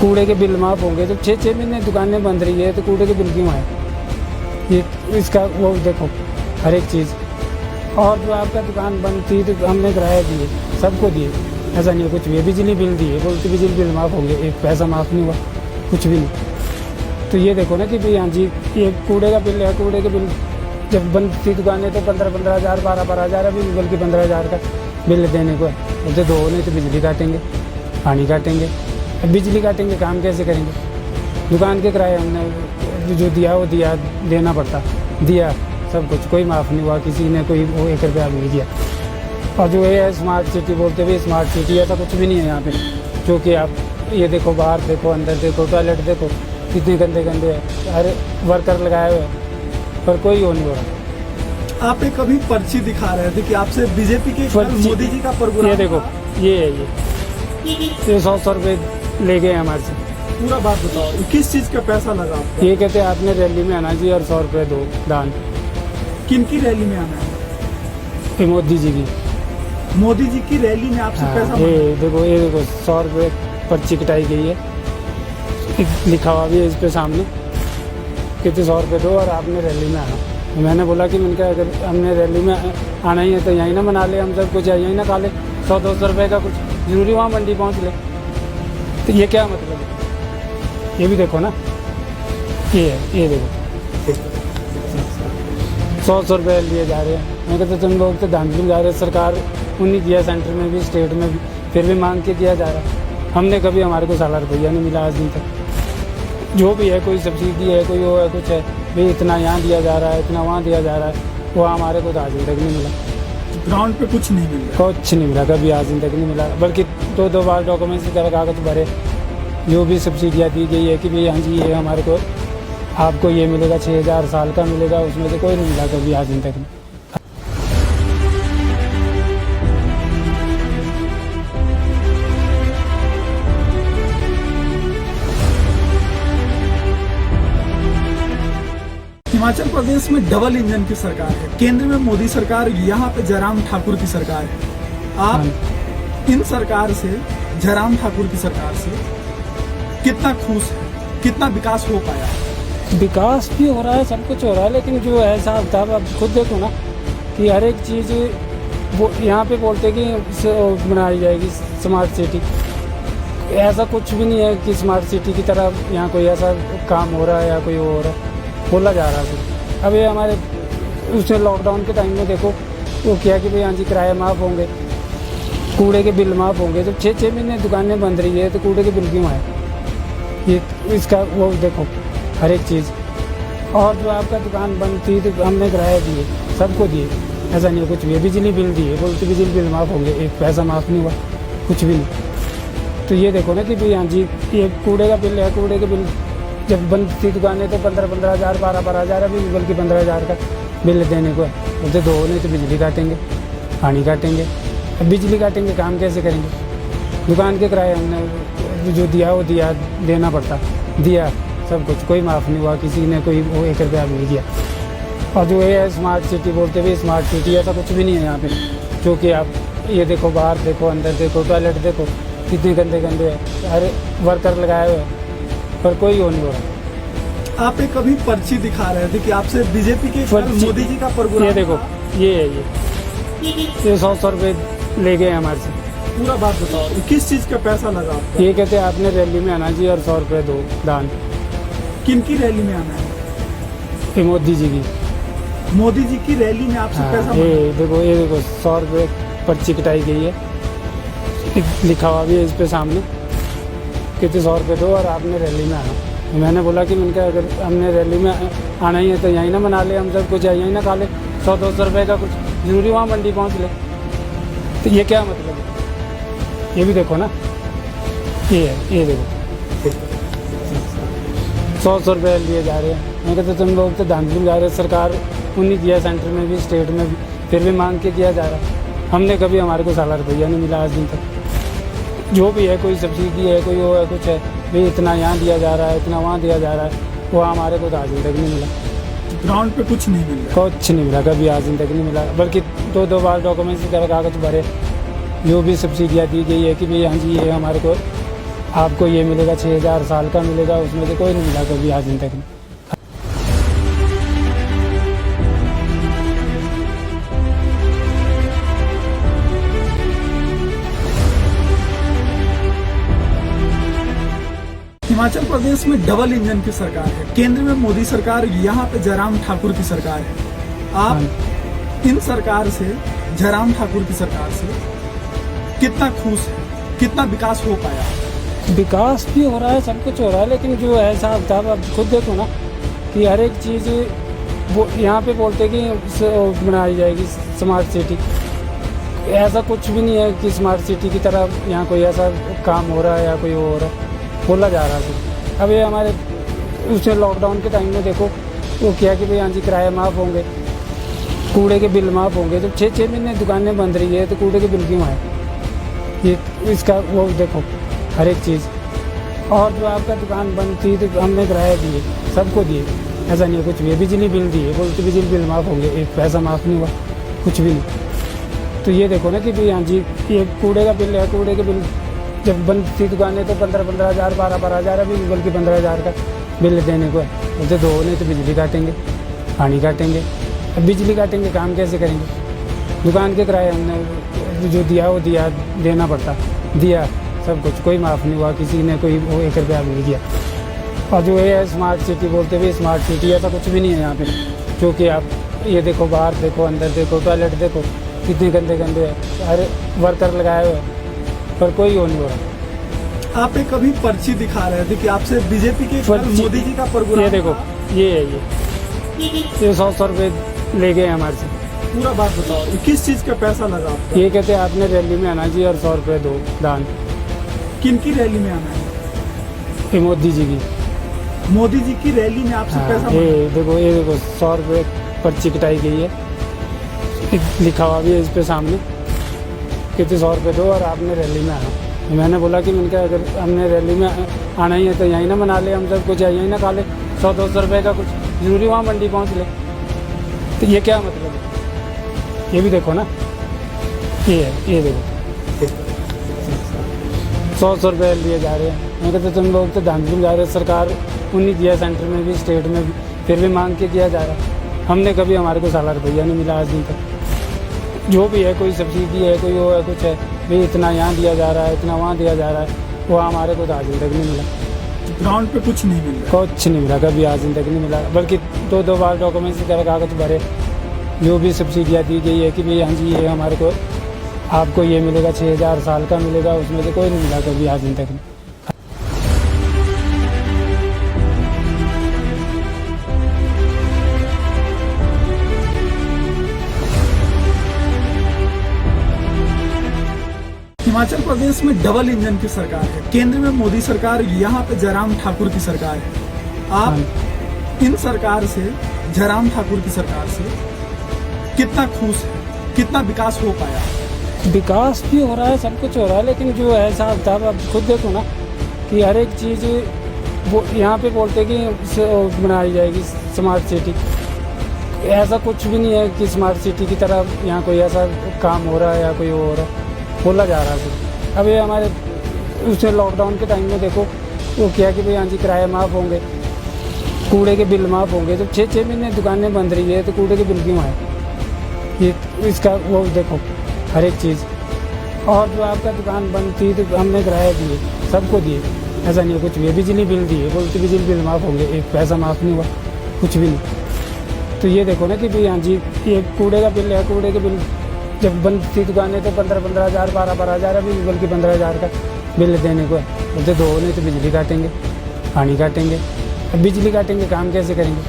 कूड़े के बिल माफ़ होंगे। जब 6-6 महीने दुकानें बंद रही है तो कूड़े के बिल क्यों आए? ये इसका वो देखो हर एक चीज़। और जो आपका दुकान बंद थी तो हमने किराया दिए, सबको दिए, ऐसा नहीं है कुछ भी। बिजली बिल दिए, बोलते बिजली बिल माफ़ होंगे, एक पैसा माफ़ नहीं हुआ, कुछ भी नहीं। तो ये देखो ना कि भाई हाँ जी ये कूड़े का बिल है, कूड़े के बिल जब बंद थी दुकानें तो 15-15 हज़ार 12-12 हज़ार, अभी बल्कि 15 हज़ार का बिल देने को है। बोलते दो नहीं तो बिजली काटेंगे, पानी काटेंगे। अब बिजली काटेंगे, काम कैसे करेंगे? दुकान के किराए हमने जो दिया वो दिया, देना पड़ता, दिया सब कुछ, कोई माफ़ नहीं हुआ, किसी ने कोई 1 रुपया भी नहीं दिया। और जो है स्मार्ट सिटी बोलते हुए स्मार्ट सिटी, ऐसा कुछ भी नहीं है यहाँ पे। जो कि आप ये देखो, बाहर देखो, अंदर देखो, टॉयलेट देखो, कितने गंदे गंदे है, अरे वर्कर लगाए हुए हैं, पर कोई वो नहीं हो रहा। आप एक अभी पर्ची दिखा रहे थे कि आपसे बीजेपी के मोदी जी का प्रोग्राम, ये देखो ये है, ये 100 रुपये ले गए हमारे से। पूरा बात बताओ, किस चीज का पैसा लगा आपका? ये कहते हैं आपने रैली में आना जी और 100 रुपये दो दान। किन की रैली में आना है? मोदी जी की, मोदी जी की रैली में आपसे हाँ, पैसा ये देखो 100 रुपये पर्ची कटाई गई है, लिखा हुआ भी है इस पे सामने कितने 100 रुपये दो और आपने रैली में आना। मैंने बोला कि मैंने कहा अगर हमने रैली में आना ही है तो यहीं ना मना ले, हम सब कुछ यहीं ना खा ले, 100-200 रुपये का कुछ जरूरी वहाँ मंडी पहुँच ले, तो ये क्या मतलब है? ये भी देखो ना, ये देखो 100 रुपये लिए जा रहे हैं। मैं कहता तुम लोग तो धांधली जा रहे हैं, सरकार उन्हीं दिया, सेंटर में भी स्टेट में भी, फिर भी मांग के दिया जा रहा है। हमने कभी, हमारे को साला रुपया नहीं मिला आज दिन तक। जो भी है, कोई सब्सिडी है, कोई वो है, कुछ है भाई, इतना यहाँ दिया जा रहा है, इतना वहाँ दिया जा रहा है, वो हमारे को तो आज दिन तक नहीं मिला। ग्राउंड पे कुछ नहीं मिल रहा, कुछ नहीं मिला, कभी आज दिन तक नहीं मिला। बल्कि 2 बार डॉक्यूमेंट्स वगैरह कागज भरे, जो भी सब्सिडियाँ दी गई है कि भाई हाँ जी ये हमारे को, आपको ये मिलेगा 6000 साल का मिलेगा, उसमें से कोई नहीं मिला कभी आज दिन तक नहीं। हिमाचल प्रदेश में डबल इंजन की सरकार है, केंद्र में मोदी सरकार, यहाँ पे जयराम ठाकुर की सरकार है। आप इन सरकार से, जयराम ठाकुर की सरकार से कितना खुश है, कितना विकास हो पाया? विकास भी हो रहा है, सब कुछ हो रहा है, लेकिन जो है हिसाब किताब आप खुद देखो ना कि हर एक चीज़ वो यहाँ पे बोलते कि बनाई जाएगी स्मार्ट सिटी। ऐसा कुछ भी नहीं है कि स्मार्ट सिटी की तरह यहाँ कोई ऐसा काम हो रहा है या कोई वो हो रहा है, बोला जा रहा है। अब ये हमारे उसमें लॉकडाउन के टाइम में देखो वो किया कि भाई हाँ जी किराए माफ़ होंगे, कूड़े के बिल माफ़ होंगे। जब 6 महीने दुकानें बंद रही है तो कूड़े के बिल क्यों आए? ये इसका वो देखो हर एक चीज़। और जो आपका दुकान बंद थी तो हमने किराया दिए, सबको दिए, ऐसा नहीं है कुछ भी। बिजली बिल दिए, बोलते बिजली बिल माफ़ होंगे, एक पैसा माफ़ नहीं हुआ, कुछ भी नहीं। तो ये देखो ना कि भाई हाँ जी ये कूड़े का बिल है, कूड़े के बिल जब बंद थी दुकानें तो 15-15 हज़ार, 12-12 हज़ार, अभी बल्कि 15 हज़ार का बिल देने को है। बोलते दो नहीं तो बिजली काटेंगे, पानी काटेंगे। अब बिजली काटेंगे, काम कैसे करेंगे? दुकान के किराए हमने जो दिया वो दिया, देना पड़ता, दिया सब कुछ, कोई माफ़ नहीं हुआ, किसी ने कोई वो 1 रुपया भी नहीं दिया। और जो ये है स्मार्ट सिटी बोलते हुए, स्मार्ट सिटी ऐसा कुछ भी नहीं है यहाँ पे। जो कि आप ये देखो, बाहर देखो, अंदर देखो, टॉयलेट देखो, कितने गंदे गंदे है, हर वर्कर लगाए हुए हैं, पर कोई वो नहीं हो रहा। आप एक कभी पर्ची दिखा रहे थे कि आपसे बीजेपी के मोदी जी का प्रोग्राम, ये देखो ये है, ये 100 रुपये ले गए हमारे से। पूरा बात बताओ, किस चीज का पैसा लगा? ये कहते हैं आपने रैली में आना जी और 100 रुपये दो दान। किन की रैली में आना है? ये मोदी जी की। मोदी जी की रैली में आपसे पैसा ये देखो 100 रुपये पर्ची कटाई गई है, लिखा हुआ भी है इस पे सामने कितने 100 रुपये दो और आपने रैली में आना। मैंने बोला कि मैंने कहा अगर हमने रैली में आना ही है तो यहीं ना मना ले, हम सब कुछ यहीं ना खा ले, 100-200 रुपये का कुछ जरूरी वहाँ मंडी पहुँच ले, तो ये क्या मतलब है? ये भी देखो ना, ये देखो 100 रुपये लिए जा रहे हैं। मैं कहता तुम लोग तो धांधली जा रहे हैं, सरकार उन्हीं दिया, सेंटर में भी स्टेट में भी, फिर भी मांग के दिया जा रहा है। हमने कभी, हमारे को साला रुपया नहीं मिला आज दिन तक। जो भी है, कोई सब्सिडी है, कोई वो है, कुछ है भाई, इतना यहाँ दिया जा रहा है, इतना वहाँ दिया जा रहा है, वो हमारे को तो आज दिन तक नहीं मिला। ग्राउंड पे कुछ नहीं मिल रहा, कुछ नहीं मिला, कभी आज दिन तक नहीं मिला। बल्कि 2 बार डॉक्यूमेंट्स वगैरह कागज भरे, जो भी सब्सिडियाँ दी गई है कि भाई हाँ जी ये हमारे को, आपको ये मिलेगा 6000 साल का मिलेगा, उसमें से कोई नहीं मिला कभी आज दिन तक नहीं। हिमाचल प्रदेश में डबल इंजन की सरकार है, केंद्र में मोदी सरकार, यहाँ पे जयराम ठाकुर की सरकार है। आप इन सरकार से, जयराम ठाकुर की सरकार से कितना खुश है, कितना विकास हो पाया? विकास भी हो रहा है, सब कुछ हो रहा है, लेकिन जो है हिसाब किताब आप खुद देखो ना कि हर एक चीज़ वो यहाँ पे बोलते कि बनाई जाएगी स्मार्ट सिटी। ऐसा कुछ भी नहीं है कि स्मार्ट सिटी की तरह यहाँ कोई ऐसा काम हो रहा है या कोई वो हो रहा है, बोला जा रहा है। अब ये हमारे उसमें लॉकडाउन के टाइम में देखो वो किया कि भाई हाँ जी किराए माफ़ होंगे, कूड़े के बिल माफ़ होंगे। जब 6 महीने दुकानें बंद रही है तो कूड़े के बिल क्यों आए? ये इसका वो देखो हर एक चीज़। और जो आपका दुकान बंद थी तो हमने किराया दिए, सबको दिए, ऐसा नहीं है कुछ भी। बिजली बिल दिए, बोलते बिजली बिल माफ़ होंगे, एक पैसा माफ़ नहीं हुआ, कुछ भी नहीं। तो ये देखो ना कि भाई हाँ जी, ये कूड़े का बिल है, कूड़े के बिल जब बंद थी दुकानें तो 15-15 हज़ार 12-12 हज़ार, अभी बल्कि 15 हज़ार का बिल देने को है। बोलते दो नहीं तो बिजली काटेंगे, पानी काटेंगे। अब बिजली काटेंगे, काम कैसे करेंगे? दुकान के किराए हमने जो दिया वो दिया, देना पड़ता, दिया सब कुछ, कोई माफ़ नहीं हुआ, किसी ने कोई 1 रुपया भी नहीं दिया। और जो है स्मार्ट सिटी बोलते हुए, स्मार्ट सिटी ऐसा कुछ भी नहीं है यहाँ पे। जो कि आप ये देखो, बाहर देखो, अंदर देखो, टॉयलेट देखो, कितने गंदे गंदे है, हर वर्कर लगाए हुए हैं, पर कोई वो नहीं हो रहा। आप एक अभी पर्ची दिखा रहे थे कि आपसे बीजेपी के पर्ची- मोदी जी का प्रोग्राम, ये देखो, ये है, ये 100 रुपये ले गए हमारे से। पूरा बात बताओ, ये किस चीज का पैसा लगा आपका? ये कहते हैं आपने रैली में आना जी और 100 रुपये दो दान। किन की रैली में आना है? ये मोदी जी की। मोदी जी की रैली में आपसे हाँ, पैसा ये देखो 100 रुपये पर्ची कटाई गई है, लिखा हुआ भी है इस पे सामने, कितने 100 रुपये दो और आपने रैली में आना। मैंने बोला कि मैंने कहा अगर हमने रैली में आना ही है तो यहीं ना मना ले, हम सब कुछ यहीं ना खा ले, 100-200 रुपये का कुछ जरूरी वहाँ मंडी पहुँच ले। तो ये क्या मतलब है? ये भी देखो ना, ये देखो 100 रुपये लिए जा रहे हैं। मैं कहते तुम लोग तो धांधली में जा रहे हो, सरकार उन्हीं दिया, सेंटर में भी स्टेट में भी, फिर भी मांग के दिया जा रहा है। हमने कभी, हमारे को साला रुपया नहीं मिला आज दिन तक। जो भी है, कोई सब्सिडी है, कोई वो है, कुछ है, भाई इतना यहाँ दिया जा रहा है, इतना वहाँ दिया जा रहा है, वो हमारे को तो आज दिन तक नहीं मिला। ग्राउंड पे कुछ नहीं मिल रहा? कुछ नहीं मिला, कभी आज दिन तक नहीं मिला। बल्कि 2-2 बार डॉक्यूमेंट्स की तरह कागज भरे, जो भी सब्सिडियाँ दी गई है कि भाई हाँ जी ये हमारे को, आपको ये मिलेगा 6000 साल का मिलेगा, उसमें से कोई नहीं मिला कभी आज दिन तक नहीं। हिमाचल प्रदेश में डबल इंजन की सरकार है, केंद्र में मोदी सरकार, यहाँ पे जयराम ठाकुर की सरकार है। आप इन सरकार से, जयराम ठाकुर की सरकार से कितना खुश है? कितना विकास हो पाया? विकास भी हो रहा है, सब कुछ हो रहा है, लेकिन जो है साहब साहब आप खुद देखो ना कि हर एक चीज़ वो यहाँ पे बोलते कि बनाई जाएगी स्मार्ट सिटी। ऐसा कुछ भी नहीं है कि स्मार्ट सिटी की तरह यहाँ कोई ऐसा काम हो रहा है या कोई हो रहा है, बोला जा रहा है। अब ये हमारे उसमें लॉकडाउन के टाइम में देखो वो किया कि भाई हाँ जी किराए माफ़ होंगे, कूड़े के बिल माफ़ होंगे। जब 6-6 महीने दुकानें बंद रही है तो कूड़े के बिल क्यों आए? ये इसका वो देखो हर एक चीज़। और जो आपका दुकान बंद थी तो हमने किराया दिए, सबको दिए, ऐसा नहीं है कुछ भी। बिजली बिल दिए, बोलते बिजली बिल माफ़ होंगे, एक पैसा माफ़ नहीं हुआ, कुछ भी नहीं। तो ये देखो ना कि भाई हाँ जी, ये कूड़े का बिल है, कूड़े के बिल जब बंद थी दुकानें तो 15-15 हज़ार 12-12 हज़ार, अभी बल्कि 15 हज़ार का बिल देने को है। बोलते दो नहीं तो बिजली काटेंगे, पानी काटेंगे। अब बिजली काटेंगे, काम कैसे करेंगे?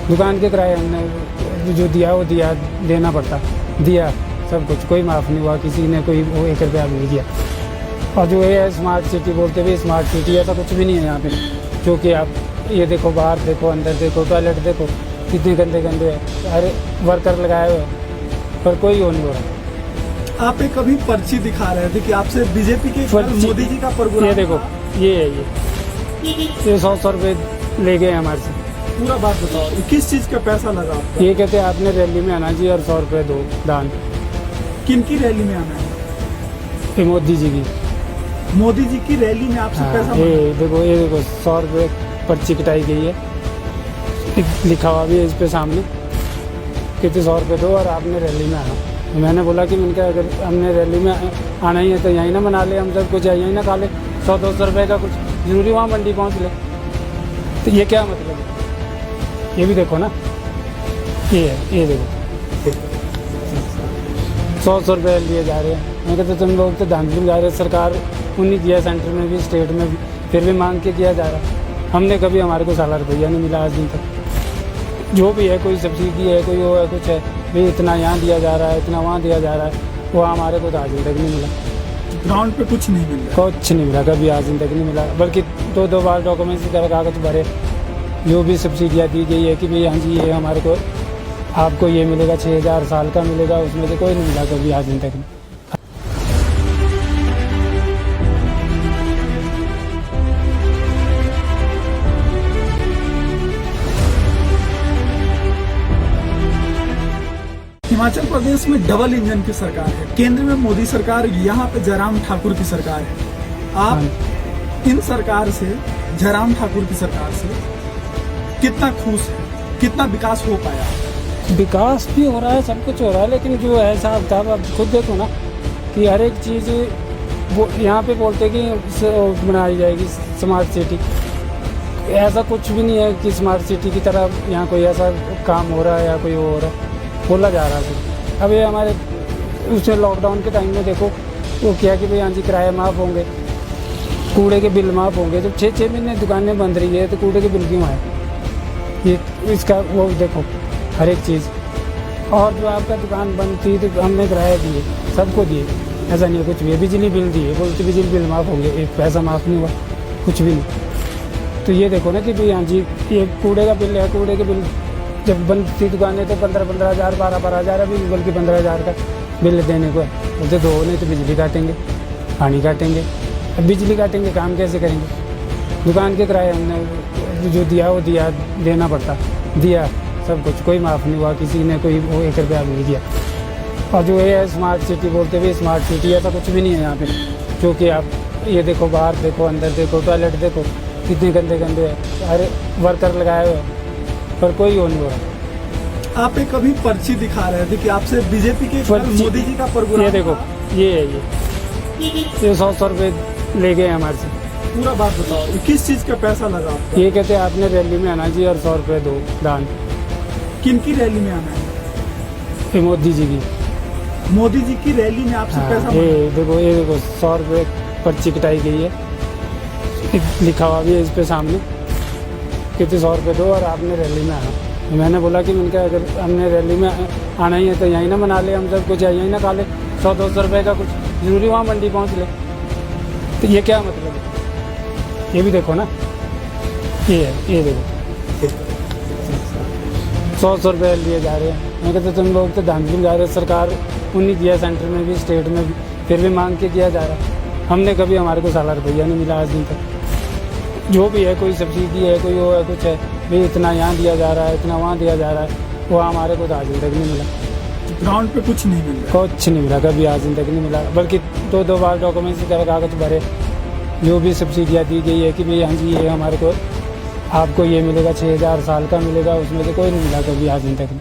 दुकान के किराए हमने जो दिया वो दिया, देना पड़ता, दिया सब कुछ, कोई माफ़ नहीं हुआ, किसी ने कोई 1 रुपया भी नहीं दिया। और जो है स्मार्ट सिटी बोलते हुए, स्मार्ट सिटी ऐसा कुछ भी नहीं है यहाँ पे। जो कि आप ये देखो, बाहर देखो, अंदर देखो, टॉयलेट देखो, कितने गंदे गंदे है, हर वर्कर लगाए हुए हैं, पर कोई वो नहीं हो रहा। आप एक अभी पर्ची दिखा रहे थे कि आपसे बीजेपी के मोदी जी का प्रोग्राम, ये देखो, ये है, ये 100 रुपये ले गए हमारे से। पूरा बात बताओ, ये किस चीज का पैसा लगा आपका? ये कहते हैं आपने रैली में आना जी और 100 रुपये दो दान। किन की रैली में आना है? ये मोदी जी की। मोदी जी की रैली में आपसे हाँ, पैसा ये देखो 100 रुपये पर्ची कटाई गई है, लिखा हुआ भी है इस पे सामने, कितने 100 रुपये दो और आपने रैली में आना। मैंने बोला कि मैंने कहा अगर हमने रैली में आना ही है तो यहीं ना मना ले, हम सब कुछ यहीं ना खा ले, 100-200 रुपये का कुछ जरूरी वहाँ मंडी पहुँच ले। तो ये क्या मतलब है? ये भी देखो ना, ये देखो 100 रुपये लिए जा रहे हैं। मैं कहते तुम लोग तो धांधली में जा रहे हो, सरकार उन्हीं दिया, सेंटर में भी स्टेट में भी, फिर भी मांग के दिया जा रहा है। हमने कभी, हमारे को साला रुपया नहीं मिला आज दिन तक। जो भी है, कोई सब्सिडी है, कोई वो है, कुछ है, भाई इतना यहाँ दिया जा रहा है, इतना वहाँ दिया जा रहा है, वो हमारे को तो आज दिन तक नहीं मिला। ग्राउंड पे कुछ नहीं मिल रहा? कुछ नहीं मिला, कभी आज दिन तक नहीं मिला। बल्कि 2-2 बार डॉक्यूमेंट्स की तरह कागज भरे, जो भी सब्सिडियाँ दी गई है कि भाई हाँ जी ये हमारे को, आपको ये मिलेगा 6000 साल का मिलेगा, उसमें से कोई नहीं मिला कभी आज दिन तक नहीं। हिमाचल प्रदेश में डबल इंजन की सरकार है, केंद्र में मोदी सरकार, यहाँ पे जयराम ठाकुर की सरकार है। आप इन सरकार से, जयराम ठाकुर की सरकार से कितना खुश है, कितना विकास हो पाया? विकास भी हो रहा है, सब कुछ हो रहा है, लेकिन जो है हिसाब किताब अब खुद देखो ना कि हर एक चीज़ वो यहाँ पे बोलते कि बनाई जाएगी स्मार्ट सिटी। ऐसा कुछ भी नहीं है कि स्मार्ट सिटी की तरह यहाँ कोई ऐसा काम हो रहा है या कोई वो हो रहा है, बोला जा रहा है। अब ये हमारे उसमें लॉकडाउन के टाइम में देखो वो किया कि भाई हाँ जी किराए माफ़ होंगे, कूड़े के बिल माफ़ होंगे। जब 6 महीने दुकानें बंद रही है तो कूड़े के बिल क्यों आए? ये इसका वो देखो हर एक चीज़। और जो आपका दुकान बंद थी तो हमने किराया दिए, सबको दिए, ऐसा नहीं है कुछ भी। बिजली बिल दिए, बोलते बिजली बिल माफ़ होंगे, एक पैसा माफ़ नहीं हुआ, कुछ भी नहीं। तो ये देखो ना कि भाई हाँ जी ये कूड़े का बिल है, कूड़े के बिल जब बंद थी दुकानें तो 15-15 हज़ार 12-12 हज़ार, अभी बल्कि 15 हज़ार का बिल देने को है। बोलते दो नहीं तो बिजली काटेंगे, पानी काटेंगे। अब बिजली काटेंगे, काम कैसे करेंगे? दुकान के किराए हमने जो दिया वो दिया, देना पड़ता, दिया सब कुछ, कोई माफ़ नहीं हुआ, किसी ने कोई वो 1 रुपया भी नहीं दिया। और जो ये है स्मार्ट सिटी बोलते हुए, स्मार्ट सिटी ऐसा कुछ भी नहीं है यहाँ पे। क्योंकि आप ये देखो, बाहर देखो, अंदर देखो, टॉयलेट देखो कितने गंदे गंदे हैं, हर वर्कर लगाए हुए हैं, पर कोई वो नहीं हो रहा। आप एक अभी पर्ची दिखा रहे थे कि आपसे बीजेपी के मोदी जी का प्रोग्राम, ये देखो ये है, ये 100 रुपये ले गए हमारे से। पूरा बात बताओ, किस चीज का पैसा लगा? ये कहते हैं आपने रैली में आना जी और 100 रुपये दो दान। किन की रैली में आना है? ये मोदी जी की। मोदी जी की रैली में आपसे पैसा ये देखो 100 रुपये पर्ची कटाई गई है, लिखा हुआ भी है इस पे सामने, कितने 100 रुपये दो और आपने रैली में आना। मैंने बोला कि मैंने अगर हमने रैली में आना ही है तो यहीं ना मना ले, हम सब कुछ यहीं ना खा ले, 100-200 रुपये का कुछ जरूरी वहाँ मंडी पहुँच ले, तो ये क्या मतलब है? ये भी देखो ना, ये देखो 100 रुपये लिए जा रहे हैं। मैं कहते तुम लोग तो धांधली जा रहे हो, सरकार उन्हीं दिया, सेंटर में भी स्टेट में भी, फिर भी मांग के किया जा रहा है। हमने कभी, हमारे को साला रुपया नहीं मिला आज दिन तक। जो भी है, कोई सब्सिडी है, कोई वो है, कुछ है भाई, इतना यहाँ दिया जा रहा है, इतना वहाँ दिया जा रहा है, वो हमारे को तो आज दिन तक नहीं मिला। ग्राउंड पे कुछ नहीं मिला, कुछ नहीं मिला, कभी आज दिन तक नहीं मिला। बल्कि 2 बार डॉक्यूमेंट्स का कागज भरे, जो भी सब्सिडियाँ दी गई है कि भाई हाँ जी ये हमारे को, आपको ये मिलेगा 6000 साल का मिलेगा, उसमें से कोई नहीं मिला कभी आज दिन तक।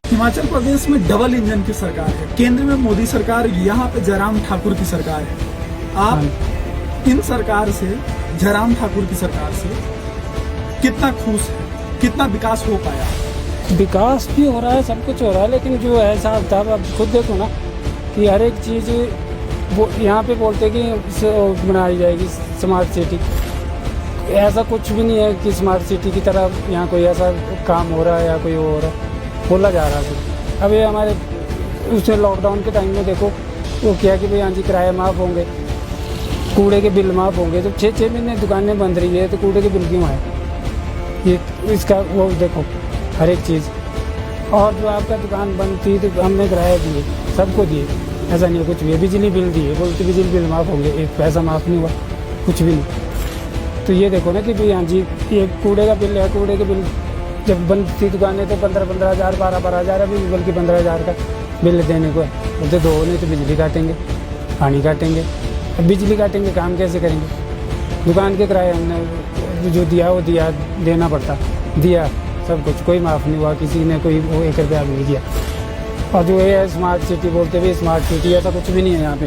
हिमाचल प्रदेश में डबल इंजन की सरकार है, केंद्र में मोदी सरकार, यहाँ पे जयराम ठाकुर की सरकार है। आप इन सरकार से, जयराम ठाकुर की सरकार से कितना खुश है, कितना विकास हो पाया? विकास भी हो रहा है, सब कुछ हो रहा है, लेकिन जो है हिसाब किताब अब खुद देखो ना कि हर एक चीज़ वो यहाँ पे बोलते कि बनाई जाएगी स्मार्ट सिटी। ऐसा कुछ भी नहीं है कि स्मार्ट सिटी की तरह यहाँ कोई ऐसा काम हो रहा है या कोई वो हो रहा है, बोला जा रहा है। अब ये हमारे उसमें लॉकडाउन के टाइम में देखो वो किया कि भाई हाँ जी किराए माफ़ होंगे, कूड़े के बिल माफ़ होंगे। जब 6 महीने दुकानें बंद रही है तो कूड़े के बिल क्यों आए? ये इसका वो देखो हर एक चीज़। और जो आपका दुकान बंद थी तो हमने किराया दिए, सबको दिए, ऐसा नहीं है कुछ भी। बिजली बिल दिए, बोलते बिजली बिल माफ़ होंगे, एक पैसा माफ़ नहीं हुआ, कुछ भी नहीं। तो ये देखो ना कि भाई हाँ जी ये कूड़े का बिल है, कूड़े के बिल जब बंद थी दुकानें तो 15-15 हज़ार 12-12 हज़ार, अभी बल्कि 15 हज़ार का बिल देने को है। बोलते दो नहीं तो बिजली काटेंगे, पानी काटेंगे। अब बिजली काटेंगे, काम कैसे करेंगे? दुकान के किराए हमने जो दिया वो दिया, देना पड़ता, दिया सब कुछ, कोई माफ़ नहीं हुआ, किसी ने कोई वो 1 रुपया भी नहीं दिया। और जो ये है स्मार्ट सिटी बोलते हुए, स्मार्ट सिटी ऐसा कुछ भी नहीं है यहाँ पे।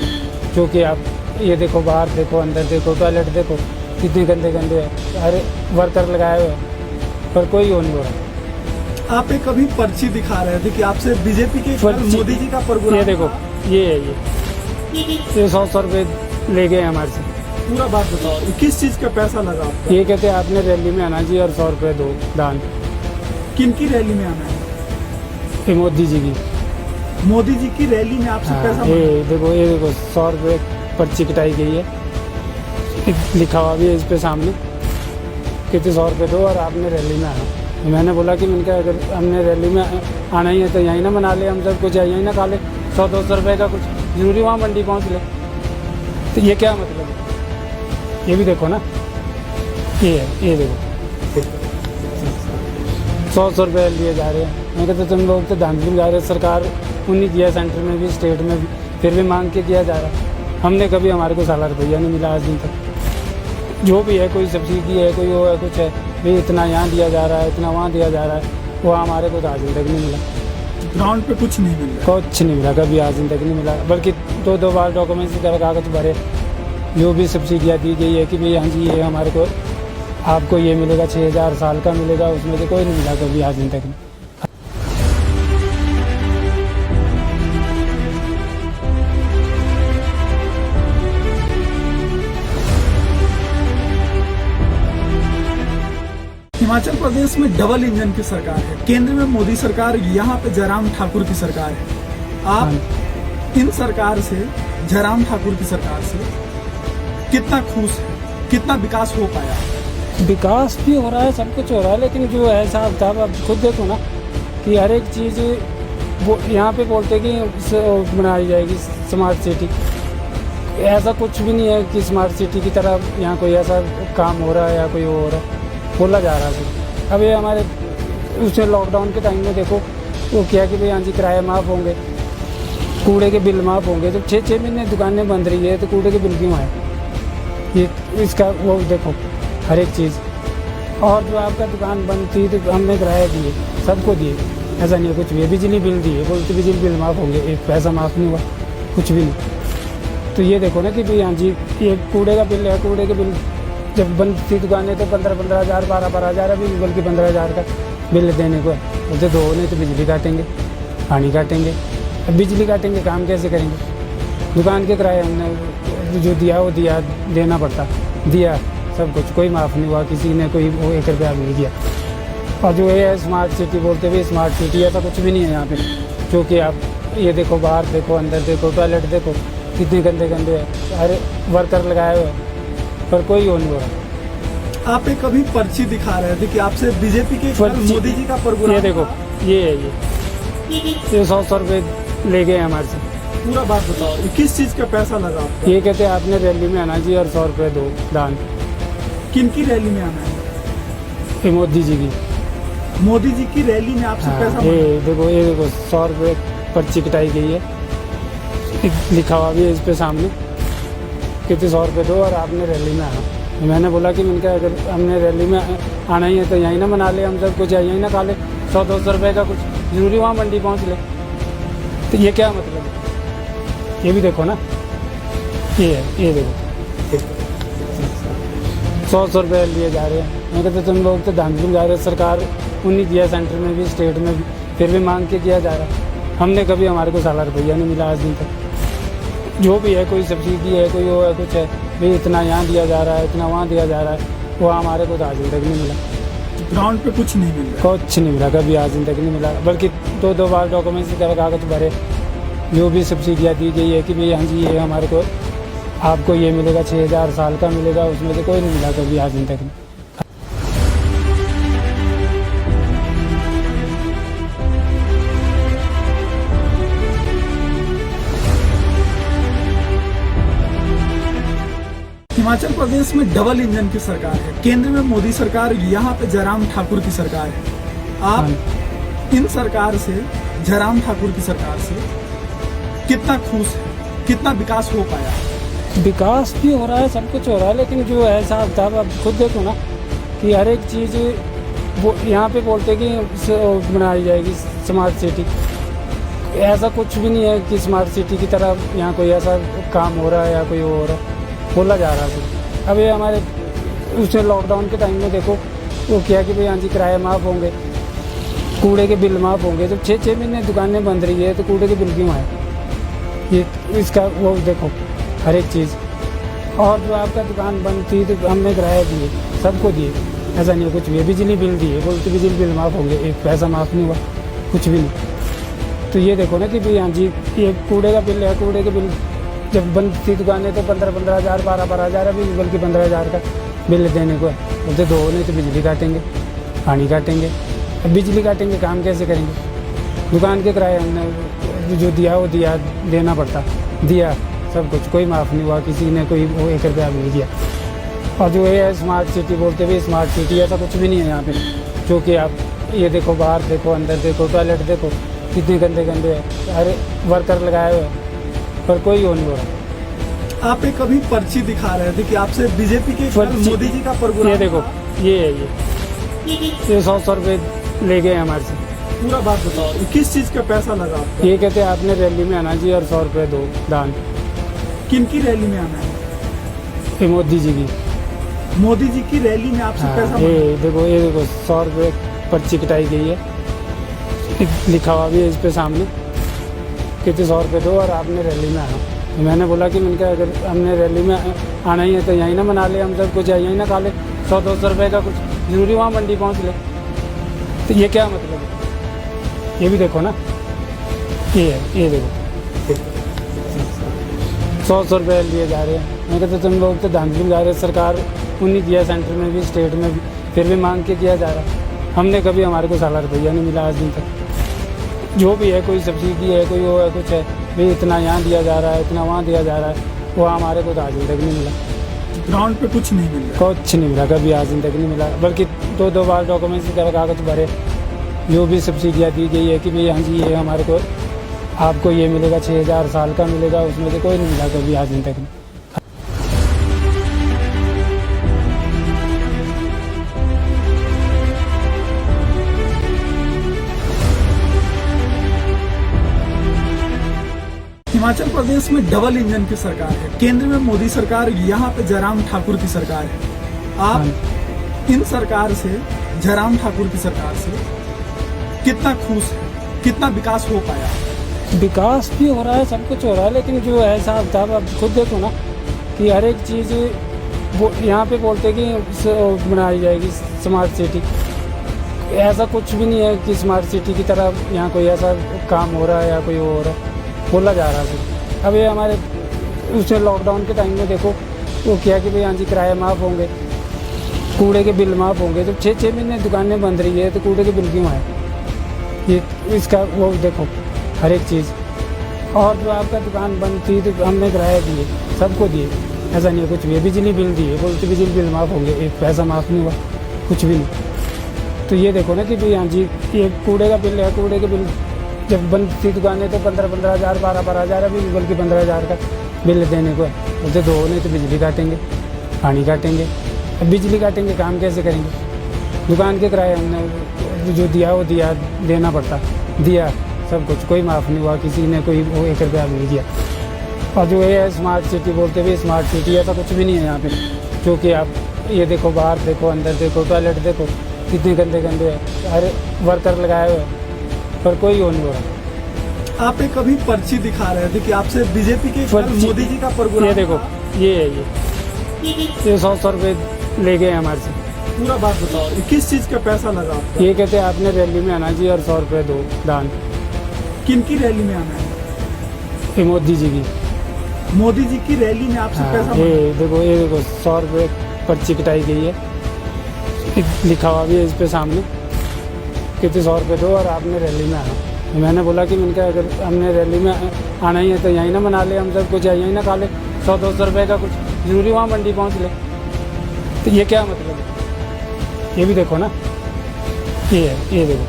क्योंकि आप ये देखो, बाहर देखो, अंदर देखो, टॉयलेट देखो कितने गंदे गंदे हैं, हर वर्कर लगाए हुए हैं, पर कोई वो नहीं हो रहा। आप एक अभी पर्ची दिखा रहे थे कि आपसे बीजेपी के मोदी जी का प्रोग्राम, ये देखो ये है, ये 100 रुपये ले गए हमारे से। पूरा बात बताओ, किस चीज का पैसा लगा? ये कहते हैं आपने रैली में आना जी और 100 रुपये दो दान। किन की रैली में आना है? ये मोदी जी की। मोदी जी की रैली में आपसे पैसा? ये देखो 100 रुपये पर्ची कटाई गई है, लिखा हुआ भी है इस पे सामने, कितने 100 रुपये दो और आपने रैली में आना। मैंने बोला कि मैंने कहा अगर हमने रैली में आना ही है तो यहीं ना मना ले, हम सब कुछ यहीं ना खा ले, 100-200 रुपये का कुछ जरूरी वहाँ मंडी पहुँच ले, तो ये क्या मतलब है? ये भी देखो ना, ये देखो 100 रुपये लिए जा रहे हैं। मैं कहते तुम लोग तो धांधली में जा रहे हैं, सरकार उन्हीं दिया, सेंटर में भी स्टेट में भी, फिर भी मांग के दिया जा रहा है। हमने कभी, हमारे को साला रुपया नहीं मिला आज दिन तक। जो भी है, कोई सब्सिडी है, कोई वो है, कुछ है, भाई इतना यहाँ दिया जा रहा है, इतना वहाँ दिया जा रहा है, वो हमारे को तो आज दिन तक नहीं मिला। ग्राउंड पे कुछ नहीं मिल रहा, कुछ नहीं मिला, कभी आज दिन तक नहीं मिला। बल्कि दो बार डॉक्यूमेंट्स की तरह कागज भरे, जो भी सब्सिडियाँ दी गई है कि भाई हाँ जी ये हमारे को, आपको ये मिलेगा 6000 साल का मिलेगा, उसमें से कोई नहीं मिला कभी आज दिन तक नहीं। हिमाचल प्रदेश में डबल इंजन की सरकार है, केंद्र में मोदी सरकार, यहाँ पे जयराम ठाकुर की सरकार है। आप इन सरकार से, जयराम ठाकुर की सरकार से कितना खुश है, कितना विकास हो पाया? विकास भी हो रहा है, सब कुछ हो रहा है, लेकिन जो है साहब साहब आप खुद देखो ना कि हर एक चीज़ वो यहाँ पे बोलते कि बनाई जाएगी स्मार्ट सिटी। ऐसा कुछ भी नहीं है कि स्मार्ट सिटी की तरह यहाँ कोई ऐसा काम हो रहा है या कोई हो रहा है, बोला जा रहा है। अब ये हमारे उसमें लॉकडाउन के टाइम में देखो वो क्या कि भाई हाँ जी किराया माफ़ होंगे, कूड़े के बिल माफ़ होंगे। जब 6 महीने दुकानें बंद रही है तो कूड़े के बिल क्यों आए? ये इसका वो देखो हर एक चीज़। और जो आपका दुकान बंद थी तो हमने किराया दिए, सबको दिए, ऐसा नहीं है कुछ भी। बिजली बिल दिए, बोलते बिजली बिल माफ़ होंगे, एक पैसा माफ़ नहीं हुआ, कुछ भी नहीं। तो ये देखो ना कि भाई हाँ जी ये कूड़े का बिल है, कूड़े के बिल जब बंद थी दुकानें तो 15-15 हज़ार, 12-12 हज़ार, अभी बल्कि 15 हज़ार का बिल देने को है। बोलते दो नहीं तो बिजली काटेंगे, पानी काटेंगे। अब बिजली काटेंगे, काम कैसे करेंगे? दुकान के किराए हमने जो दिया वो दिया, देना पड़ता, दिया सब कुछ, कोई माफ़ नहीं हुआ, किसी ने कोई 1 रुपया नहीं दिया। और जो ये स्मार्ट सिटी बोलते हुए, स्मार्ट सिटी ऐसा कुछ भी नहीं है यहाँ पे। क्योंकि आप ये देखो, बाहर देखो, अंदर देखो, टॉयलेट देखो, कितने गंदे गंदे है, हर वर्कर लगाए हुए हैं, पर कोई वो नहीं हो रहा। आप एक कभी पर्ची दिखा रहे थे कि आपसे बीजेपी के मोदी जी का प्रोग्राम, ये देखो ये है, ये 100 रुपये ले गए हमारे से। पूरा बात बताओ, किस चीज का पैसा लगा आपका? ये कहते हैं आपने रैली में आना जी और 100 रुपये दो दान। किन की रैली में आना है? ये मोदी जी की, मोदी जी की रैली में आपसे पैसा ये देखो 100 रुपये पर्ची कटाई गई है, लिखा हुआ भी है इस पे सामने, कहते 100 रुपये दो और आपने रैली में आना। मैंने बोला कि मैंने कहा अगर हमने रैली में आना ही है तो यहीं ना मना ले, हम सब कुछ यहीं ना खा ले, 100-200 रुपये का कुछ, जरूरी वहाँ मंडी पहुँच ले, तो ये क्या मतलब है? ये भी देखो ना, ये देखो 100 रुपये लिए जा रहे हैं। मैं कहते तुम लोग तो धांधली में जा रहे हैं, सरकार उन्हीं दिया, सेंटर में भी स्टेट में भी, फिर भी मांग के दिया जा रहा है। हमने कभी, हमारे को साला रुपया नहीं मिला आज दिन तक। जो भी है, कोई सब्सिडी है, कोई वो है, कुछ है, भाई इतना यहाँ दिया जा रहा है, इतना वहाँ दिया जा रहा है, वो हमारे को तो आज दिन तक नहीं मिला। ग्राउंड पे कुछ नहीं मिल रहा, कुछ नहीं मिला, कभी आज दिन तक नहीं मिला। बल्कि दो बार डॉक्यूमेंट्स की तरह कागज भरे, जो भी सब्सिडियाँ दी गई है कि भाई हाँ जी ये हमारे को, आपको ये मिलेगा 6000 साल का मिलेगा, उसमें से कोई नहीं मिला कभी आज दिन तक नहीं। हिमाचल प्रदेश में डबल इंजन की सरकार है, केंद्र में मोदी सरकार, यहाँ पे जयराम ठाकुर की सरकार है। आप इन सरकार से, जयराम ठाकुर की सरकार से कितना खुश है, कितना विकास हो पाया? विकास भी हो रहा है, सब कुछ हो रहा है, लेकिन जो है साहब साहब आप खुद देखो ना कि हर एक चीज़ वो यहाँ पे बोलते कि बनाई जाएगी स्मार्ट सिटी। ऐसा कुछ भी नहीं है कि स्मार्ट सिटी की तरह यहाँ कोई ऐसा काम हो रहा है या कोई हो रहा है, बोला जा रहा है। अब ये हमारे उसमें लॉकडाउन के टाइम में देखो वो क्या कि भाई हाँ जी किराया माफ़ होंगे, कूड़े के बिल माफ़ होंगे। जब 6 महीने दुकानें बंद रही है तो कूड़े के बिल क्यों आए? ये इसका वो देखो हर एक चीज़। और जो आपका दुकान बंद थी तो हमने किराया दिए, सबको दिए, ऐसा नहीं है कुछ भी। बिजली बिल दिए, बोलते बिजली बिल माफ़ होंगे, एक पैसा माफ़ नहीं हुआ, कुछ भी नहीं। तो ये देखो ना कि भाई हाँ जी ये कूड़े का बिल है, कूड़े के बिल जब बंद थी दुकानें तो 15-15 हज़ार, 12-12 हज़ार, अभी बल्कि 15 हज़ार का बिल देने को है। बोलते दो नहीं तो बिजली काटेंगे, पानी काटेंगे। अब बिजली काटेंगे, काम कैसे करेंगे? दुकान के किराए हमने जो दिया वो दिया, देना पड़ता, दिया सब कुछ, कोई माफ़ नहीं हुआ, किसी ने कोई वो 1 रुपया भी नहीं दिया। और जो ये स्मार्ट सिटी बोलते हुए, स्मार्ट सिटी ऐसा कुछ भी नहीं है यहाँ पे। जो कि आप ये देखो, बाहर देखो, अंदर देखो, टॉयलेट देखो, कितने गंदे गंदे हैं, अरे वर्कर लगाए हुए हैं, पर कोई वो नहीं हो रहा। आप एक अभी पर्ची दिखा रहे थे कि आपसे बीजेपी के पर्ची- मोदी जी का प्रोग्राम ये देखो, ये है ये 100 रुपये ले गए हमारे से। पूरा बात बताओ, ये किस चीज का पैसा लगा आपका? ये कहते हैं आपने रैली में आना जी और 100 रुपये दो दान। किन की रैली में आना है? ये मोदी जी की। मोदी जी की रैली में आपसे हाँ, पैसा मांगा? ये देखो 100 रुपये पर्ची कटाई गई है, लिखा हुआ भी है इस पे सामने, कहते 100 रुपये दो और आपने रैली में आना। तो मैंने बोला कि मैंने कहा अगर हमने रैली में आना ही है तो यहीं ना मना ले, हम सब कुछ यहीं ना खा ले, 100-200 रुपये का कुछ जरूरी वहाँ मंडी पहुँच ले, तो ये क्या मतलब है? ये भी देखो ना, ये है, ये देखो 100 रुपये लिए जा रहे हैं। मैं कहते तुम लोग तो धांधली में जा रहे हैं, सरकार उन्हीं दिया, सेंटर में भी, स्टेट में भी, फिर भी मांग के किया जा रहा है। हमने कभी, हमारे को साला रुपया नहीं मिला आज दिन तक। जो भी है, कोई सब्सिडी है, कोई वो है, कुछ है, भाई इतना यहाँ दिया जा रहा है, इतना वहाँ दिया जा रहा है, वो हमारे को तो आज दिन तक नहीं मिला। ग्राउंड पे कुछ नहीं मिल रहा। कुछ नहीं मिला, कभी आज दिन तक नहीं मिला, बल्कि 2-2 बार डॉक्यूमेंट्स की तरह कागज भरे, जो भी सब्सिडियाँ दी गई है कि भाई हाँ जी ये हमारे को, आपको ये मिलेगा 6000 साल का मिलेगा, उसमें से कोई नहीं मिला कभी आज दिन तक नहीं। हिमाचल प्रदेश में डबल इंजन की सरकार है, केंद्र में मोदी सरकार, यहाँ पे जयराम ठाकुर की सरकार है। आप इन सरकार से, जयराम ठाकुर की सरकार से कितना खुश है? कितना विकास हो पाया? विकास भी हो रहा है, सब कुछ हो रहा है, लेकिन जो है हिसाब किताब आप खुद देखो ना कि हर एक चीज़ वो यहाँ पे बोलते कि बनाई जाएगी स्मार्ट सिटी। ऐसा कुछ भी नहीं है कि स्मार्ट सिटी की तरह यहाँ कोई ऐसा काम हो रहा है या कोई वो हो रहा है, बोला जा रहा है। अब ये हमारे उससे लॉकडाउन के टाइम में देखो वो किया कि भाई हाँ जी किराया माफ़ होंगे, कूड़े के बिल माफ़ होंगे। जब 6-6 महीने दुकानें बंद रही है तो कूड़े के बिल क्यों आए? ये इसका वो देखो हर एक चीज़। और जो आपका दुकान बंद थी तो हमने किराया दिए, सबको दिए, ऐसा नहीं है कुछ भी है। बिजली बिल दिए, बोलते बिजली बिल माफ़ होंगे, एक पैसा माफ़ नहीं हुआ, कुछ भी नहीं। तो ये देखो ना कि भाई हाँ जी ये कूड़े का बिल है, कूड़े के बिल जब बंद थी दुकानें तो 15-15 हज़ार, 12-12 हज़ार, अभी बल्कि 15 हज़ार का बिल देने को है। बोलते दो नहीं तो बिजली काटेंगे, पानी काटेंगे। अब बिजली काटेंगे, काम कैसे करेंगे? दुकान के किराए हमने जो दिया वो दिया, देना पड़ता, दिया सब कुछ, कोई माफ़ नहीं हुआ, किसी ने कोई वो 1 रुपया भी नहीं दिया। और जो ये है स्मार्ट सिटी बोलते हुए, स्मार्ट सिटी ऐसा कुछ भी नहीं है यहाँ पे। जो कि आप ये देखो, बाहर देखो, अंदर देखो, टॉयलेट देखो, कितने गंदे गंदे हैं, अरे वर्कर लगाए हुए हैं, पर कोई वो नहीं हो रहा। आप एक अभी पर्ची दिखा रहे थे कि आपसे बीजेपी के पर्ची- मोदी जी का प्रोग्राम। ये देखो, ये है ये 100 रुपये ले गए हमारे से। पूरा बात बताओ, ये किस चीज का पैसा लगा आपका? ये कहते हैं आपने रैली में आना जी और 100 रुपये दो दान। किन की रैली में आना है? ये मोदी जी की। मोदी जी की रैली में आपसे हाँ, पैसा ये देखो 100 रुपये पर्ची कटाई गई है, लिखा हुआ भी है इस पे सामने, कहते 100 रुपये दो और आपने रैली में आना। तो मैंने बोला कि मैंने कहा अगर हमने रैली में आना ही है तो यहीं ना मना ले, हम सब कुछ यहीं ना खा ले, 100-200 रुपये का कुछ जरूरी वहाँ मंडी पहुँच ले, तो ये क्या मतलब है? ये भी देखो ना, ये है, ये देखो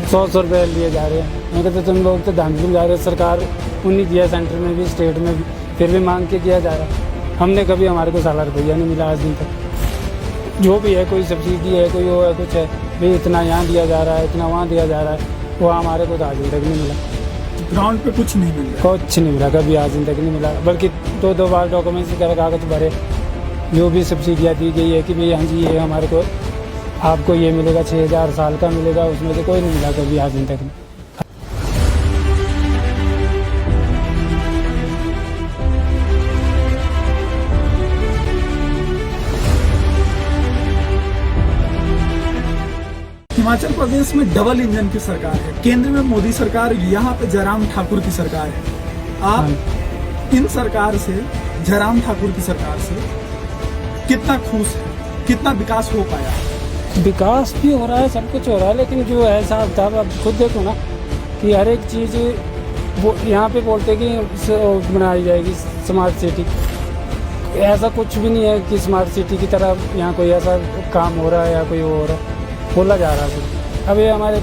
100 रुपये लिए जा रहे हैं। मैं कहते तुम लोग तो धांधली में जा रहे हैं, सरकार उन्हीं दिया, सेंटर में भी, स्टेट में भी, फिर भी मांग के किया जा रहा है। हमने कभी, हमारे को साला रुपया नहीं मिला आज दिन तक। जो भी है, कोई सब्सिडी है, कोई वो है, कुछ है, भाई इतना यहाँ दिया जा रहा है, इतना वहाँ दिया जा रहा है, वो हमारे को तो आज दिन तक नहीं मिला। ग्राउंड पे कुछ नहीं मिल रहा। कुछ नहीं मिला, कभी आज दिन तक नहीं मिला, बल्कि 2-2 बार डॉक्यूमेंट्स की तरह कागज भरे, जो भी सब्सिडियाँ दी गई है कि भाई हाँ जी ये हमारे को, आपको ये मिलेगा 6000 साल का मिलेगा, उसमें से कोई नहीं मिला कभी आज दिन तक नहीं। हिमाचल प्रदेश में डबल इंजन की सरकार है, केंद्र में मोदी सरकार, यहाँ पे जयराम ठाकुर की सरकार है। आप इन सरकार से, जयराम ठाकुर की सरकार से कितना खुश है? कितना विकास हो पाया? विकास भी हो रहा है, सब कुछ हो रहा है, लेकिन जो है हिसाब किताब आप खुद देखो ना कि हर एक चीज़ वो यहाँ पे बोलते कि बनाई जाएगी स्मार्ट सिटी। ऐसा कुछ भी नहीं है कि स्मार्ट सिटी की तरह यहाँ कोई ऐसा काम हो रहा है या कोई हो रहा है, बोला जा रहा है। अब ये हमारे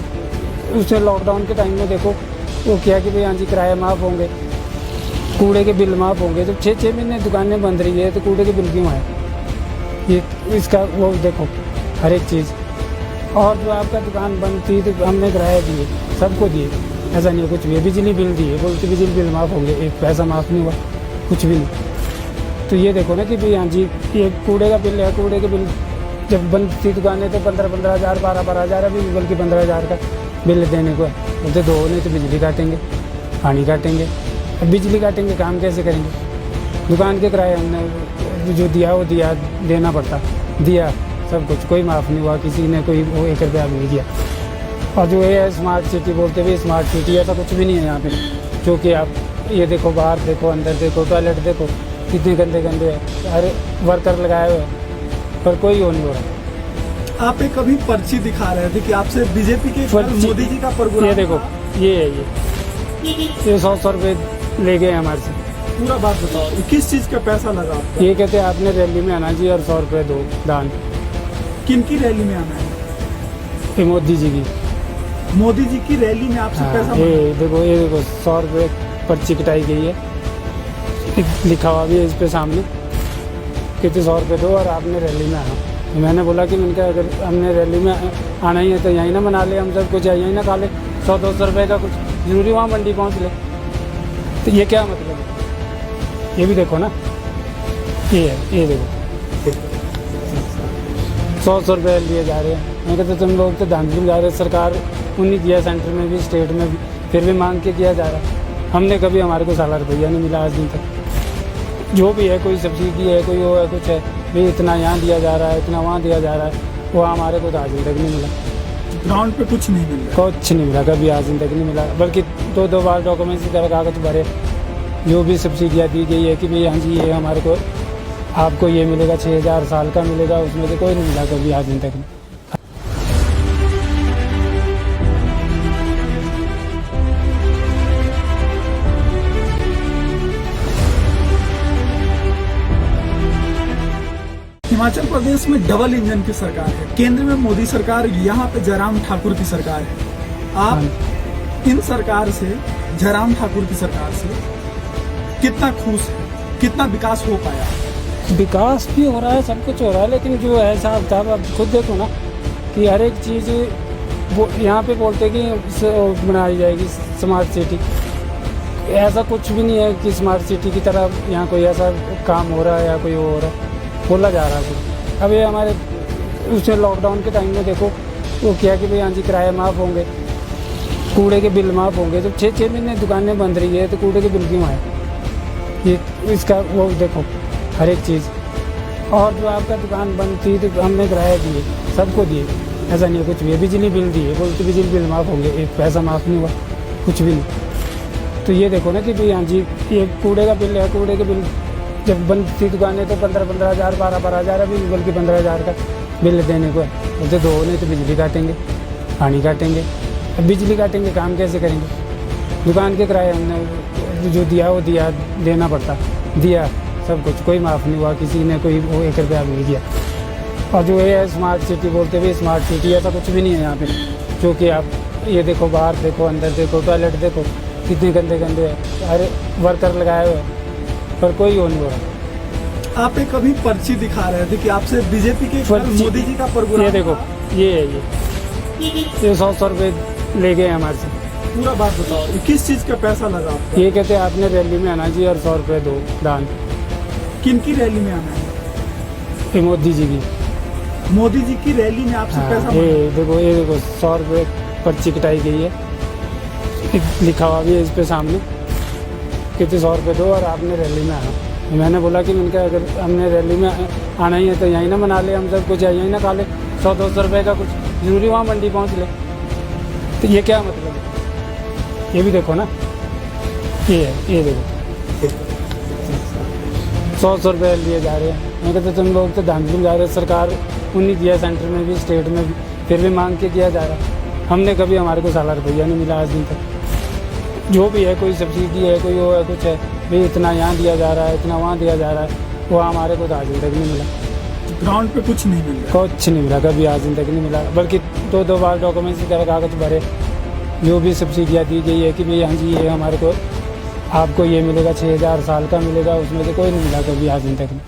उसने लॉकडाउन के टाइम में देखो वो किया कि भाई हाँ जी किराया माफ़ होंगे, कूड़े के बिल माफ़ होंगे। जब 6-6 महीने दुकानें बंद रही है तो कूड़े के बिल क्यों आए? ये इसका वो देखो हर एक चीज़। और जो आपका दुकान बंद थी तो हमने किराया दिए, सबको दिए, ऐसा नहीं है कुछ भी। बिजली बिल दिए, बोलते बिजली बिल माफ़ होंगे, एक पैसा माफ़ नहीं हुआ, कुछ भी नहीं। तो ये देखो ना कि भाई हाँ जी ये कूड़े का बिल है, कूड़े के बिल जब बंद थी दुकानें तो 15-15 हज़ार 12-12 हज़ार, अभी बल्कि 15 हज़ार का बिल देने को है। बोलते दो नहीं तो बिजली काटेंगे, पानी काटेंगे। अब बिजली काटेंगे, काम कैसे करेंगे? दुकान के किराए हमने जो दिया वो दिया, देना पड़ता, दिया सब कुछ, कोई माफ़ नहीं हुआ, किसी ने कोई वो 1 रुपया भी नहीं दिया। और जो ये है स्मार्ट सिटी बोलते हुए, स्मार्ट सिटी ऐसा कुछ भी नहीं है यहाँ पे। जो कि आप ये देखो, बाहर देखो, अंदर देखो, टॉयलेट देखो, कितने गंदे गंदे है, हर वर्कर लगाए हुए हैं, पर कोई वो नहीं हो रहा। आप एक कभी पर्ची दिखा रहे थे कि आपसे बीजेपी के पर्ची- मोदी जी का प्रोग्राम ये देखो, था। ये है ये 100 रुपये ले गए हमारे से। पूरा बात बताओ, किस चीज का पैसा लगा आपका? ये कहते हैं आपने रैली में आना जी और 100 रुपये दो दान। किनकी रैली में आना है? ये मोदी जी की। मोदी जी की रैली में आपसे हाँ, पैसा ये देखो 100 रुपये पर्ची कटाई गई है, लिखा हुआ भी है इस पे सामने, कहते 100 रुपये दो और आपने रैली में आना। तो मैंने बोला कि मैंने कहा अगर हमने रैली में आना ही है तो यहीं ना मना ले, हम सब कुछ यहीं ना खा ले, 100-200 रुपये का कुछ जरूरी वहाँ मंडी पहुँच ले। तो ये क्या मतलब है? ये भी देखो ना, ये है, ये देखो 100 रुपये लिए जा रहे हैं। मैं कहते तुम लोग तो धांधली जा रहे हैं, सरकार उन्हीं दिया, सेंटर में भी स्टेट में भी, फिर भी मांग के किया जा रहा है। हमने कभी, हमारे को साला रुपया नहीं मिला आज दिन तक। जो भी है, कोई सब्सिडी है, कोई वो है, कुछ है, भाई इतना यहाँ दिया जा रहा है, इतना वहाँ दिया जा रहा है, वो हमारे को तो आज दिन तक नहीं मिला। ग्राउंड पे कुछ नहीं मिल रहा। कुछ नहीं मिला, कभी आज दिन तक नहीं मिला। बल्कि 2-2 बार डॉक्यूमेंट्स की तरह कागज भरे, जो भी सब्सिडियाँ दी गई है कि भाई हाँ जी ये हमारे को, आपको ये मिलेगा 6,000 साल का मिलेगा, उसमें से कोई नहीं मिला कभी आज दिन तक नहीं। हिमाचल प्रदेश में डबल इंजन की सरकार है, केंद्र में मोदी सरकार, यहाँ पे जयराम ठाकुर की सरकार है। आप इन सरकार से, जयराम ठाकुर की सरकार से कितना खुश है? कितना विकास हो पाया? विकास भी हो रहा है, सब कुछ हो रहा है, लेकिन जो है साहब साहब आप खुद देखो ना कि हर एक चीज़ वो यहाँ पे बोलते कि बनाई जाएगी स्मार्ट सिटी। ऐसा कुछ भी नहीं है कि स्मार्ट सिटी की तरह यहाँ कोई ऐसा काम हो रहा है या कोई हो रहा है, बोला जा रहा है। अब ये हमारे उसने लॉकडाउन के टाइम में देखो वो किया कि भाई हाँ जी किराया माफ़ होंगे, कूड़े के बिल माफ़ होंगे। जब 6-6 महीने दुकानें बंद रही है तो कूड़े के बिल क्यों आए? ये इसका वो देखो हर एक चीज़। और जो आपका दुकान बंद थी तो हमने किराया दिए, सबको दिए, ऐसा नहीं है कुछ भी। बिजली बिल दिए, बोलते बिजली बिल माफ़ होंगे, एक पैसा माफ़ नहीं हुआ, कुछ भी नहीं। तो ये देखो ना कि भाई हाँ जी ये कूड़े का बिल है, कूड़े के बिल जब बंद थी दुकानें तो 15-15 हज़ार 12-12 हज़ार, अभी बल्कि 15 हज़ार का बिल देने को है। बोलते दो नहीं तो बिजली काटेंगे, पानी काटेंगे। अब बिजली काटेंगे, काम कैसे करेंगे? दुकान के किराए हमने जो दिया वो दिया, देना पड़ता, दिया सब कुछ, कोई माफ़ नहीं हुआ, किसी ने कोई वो 1 रुपया भी नहीं दिया। और जो ये है स्मार्ट सिटी बोलते हुए, स्मार्ट सिटी ऐसा कुछ भी नहीं है यहाँ पे। जो कि आप ये देखो, बाहर देखो, अंदर देखो, टॉयलेट देखो, कितने गंदे गंदे है, हर वर्कर लगाए हुए हैं, पर कोई वो नहीं हो रहा। आप एक कभी पर्ची दिखा रहे थे कि आपसे बीजेपी के पर्ची- मोदी जी का प्रोग्राम ये देखो, था। ये है ये 100 रुपये ले गए हमारे से। पूरा बात बताओ, किस चीज का पैसा लगा आपका? ये कहते हैं आपने रैली में आना जी और 100 रुपये दो दान। किनकी रैली में आना है? ये मोदी जी की। मोदी जी की रैली में आपसे हाँ, पैसा ये देखो 100 रुपये पर्ची कटाई गई है, लिखा हुआ भी है इस पे सामने, कहते 100 रुपये दो और आपने रैली में आना। तो मैंने बोला कि मैंने कहा अगर हमने रैली में आना ही है तो यहीं ना मना ले, हम सब कुछ यहीं ना खा ले, 100-200 रुपये का कुछ जरूरी वहाँ मंडी पहुँच ले। तो ये क्या मतलब है? ये भी देखो ना, ये है, ये देखो 100 रुपये लिए जा रहे हैं। मैं कहते तुम लोग तो धांधली जा रहे हैं, सरकार उन्हीं दिया, सेंटर में भी स्टेट में भी, फिर भी मांग के किया जा रहा है। हमने कभी, हमारे को साला रुपया नहीं मिला आज दिन तक। जो भी है, कोई सब्सिडी है, कोई वो है, कुछ है, भाई इतना यहाँ दिया जा रहा है, इतना वहाँ दिया जा रहा है, वो हमारे को तो आज तक नहीं मिला। ग्राउंड पे कुछ नहीं मिल रहा। कुछ नहीं मिला, कभी आज तक नहीं मिला। बल्कि दो बार डॉक्यूमेंट्स की तरह कागज भरे, जो भी सब्सिडियाँ दी गई है कि भाई हाँ जी ये हमारे को आपको ये मिलेगा 6,000 साल का मिलेगा, उसमें से कोई नहीं मिला कभी आज तक नहीं।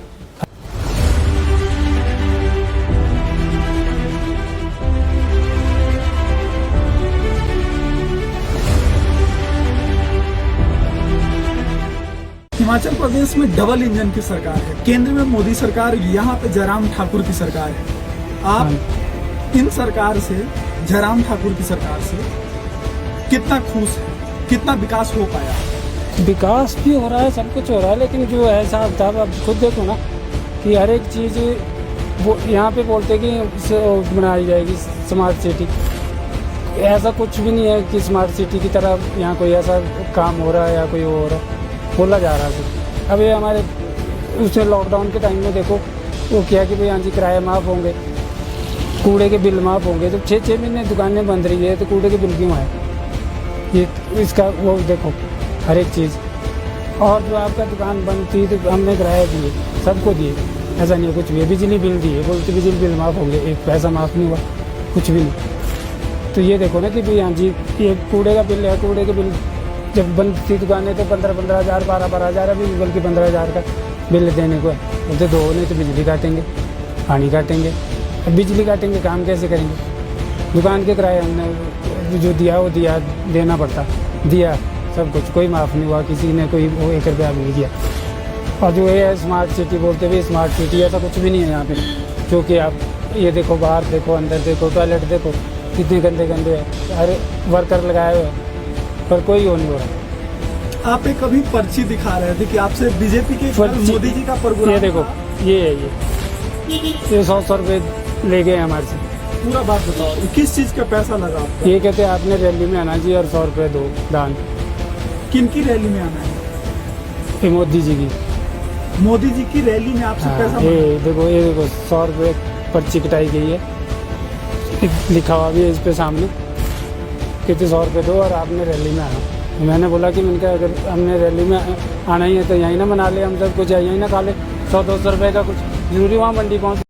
हिमाचल प्रदेश में डबल इंजन की सरकार है, केंद्र में मोदी सरकार, यहाँ पे जयराम ठाकुर की सरकार है। आप इन सरकार से, जयराम ठाकुर की सरकार से कितना खुश है, कितना विकास हो पाया? विकास भी हो रहा है, सब कुछ हो रहा है, लेकिन जो है साहब साहब आप खुद देखो ना कि हर एक चीज़ वो यहाँ पे बोलते कि बनाई जाएगी स्मार्ट सिटी। ऐसा कुछ भी नहीं है कि स्मार्ट सिटी की तरह यहाँ कोई ऐसा काम हो रहा है या कोई हो रहा है, बोला जा रहा है। अब ये हमारे उससे लॉकडाउन के टाइम में देखो वो किया कि भाई हाँ जी किराए माफ़ होंगे, कूड़े के बिल माफ़ होंगे। जब 6 महीने दुकानें बंद रही है तो कूड़े के बिल क्यों आए? ये इसका वो देखो हर एक चीज़। और जो आपका दुकान बंद थी तो हमने किराया दिए, सबको दिए, ऐसा नहीं है कुछ भी। बिजली बिल दिए, बोलते बिजली बिल माफ़ होंगे, एक पैसा माफ़ नहीं हुआ, कुछ भी नहीं। तो ये देखो ना कि भाई हाँ जी ये कूड़े का बिल है, कूड़े के बिल जब बंद थी दुकानें तो 15-15 हज़ार, 12-12 हज़ार, अभी बल्कि 15 हज़ार का बिल देने को है। बोलते दो नहीं तो बिजली काटेंगे, पानी काटेंगे। अब बिजली काटेंगे, काम कैसे करेंगे? दुकान के किराए हमने जो दिया वो दिया, देना पड़ता, दिया सब कुछ, कोई माफ़ नहीं हुआ, किसी ने कोई वो 1 रुपया भी नहीं दिया। और जो ये है स्मार्ट सिटी बोलते हुए, स्मार्ट सिटी ऐसा कुछ भी नहीं है यहाँ पे। जो कि आप ये देखो, बाहर देखो, अंदर देखो, टॉयलेट देखो, कितने गंदे गंदे है, हर वर्कर लगाए हुए हैं, पर कोई वो नहीं हो रहा। आप एक कभी पर्ची दिखा रहे थे कि आपसे बीजेपी के मोदी जी का प्रोग्राम, ये देखो ये है, ये 100 रुपये ले गए हमारे से। पूरा बात बताओ, किस चीज का पैसा लगा आपका? ये कहते हैं आपने रैली में आना जी और 100 रुपये दो दान। किन की रैली में आना है? ये मोदी जी की, मोदी जी की रैली में आपसे हाँ, पैसा ये देखो 100 रुपये पर्ची कटाई गई है, लिखा हुआ भी है इस पे सामने, कितने 100 रुपये दो और आपने रैली में आना। मैंने बोला कि मैंने कहा अगर हमने रैली में आना ही है तो यहीं ना मना ले, हम सब कुछ यहीं ना खा ले, 100-200 रुपये का कुछ जरूरी वहाँ मंडी पहुँच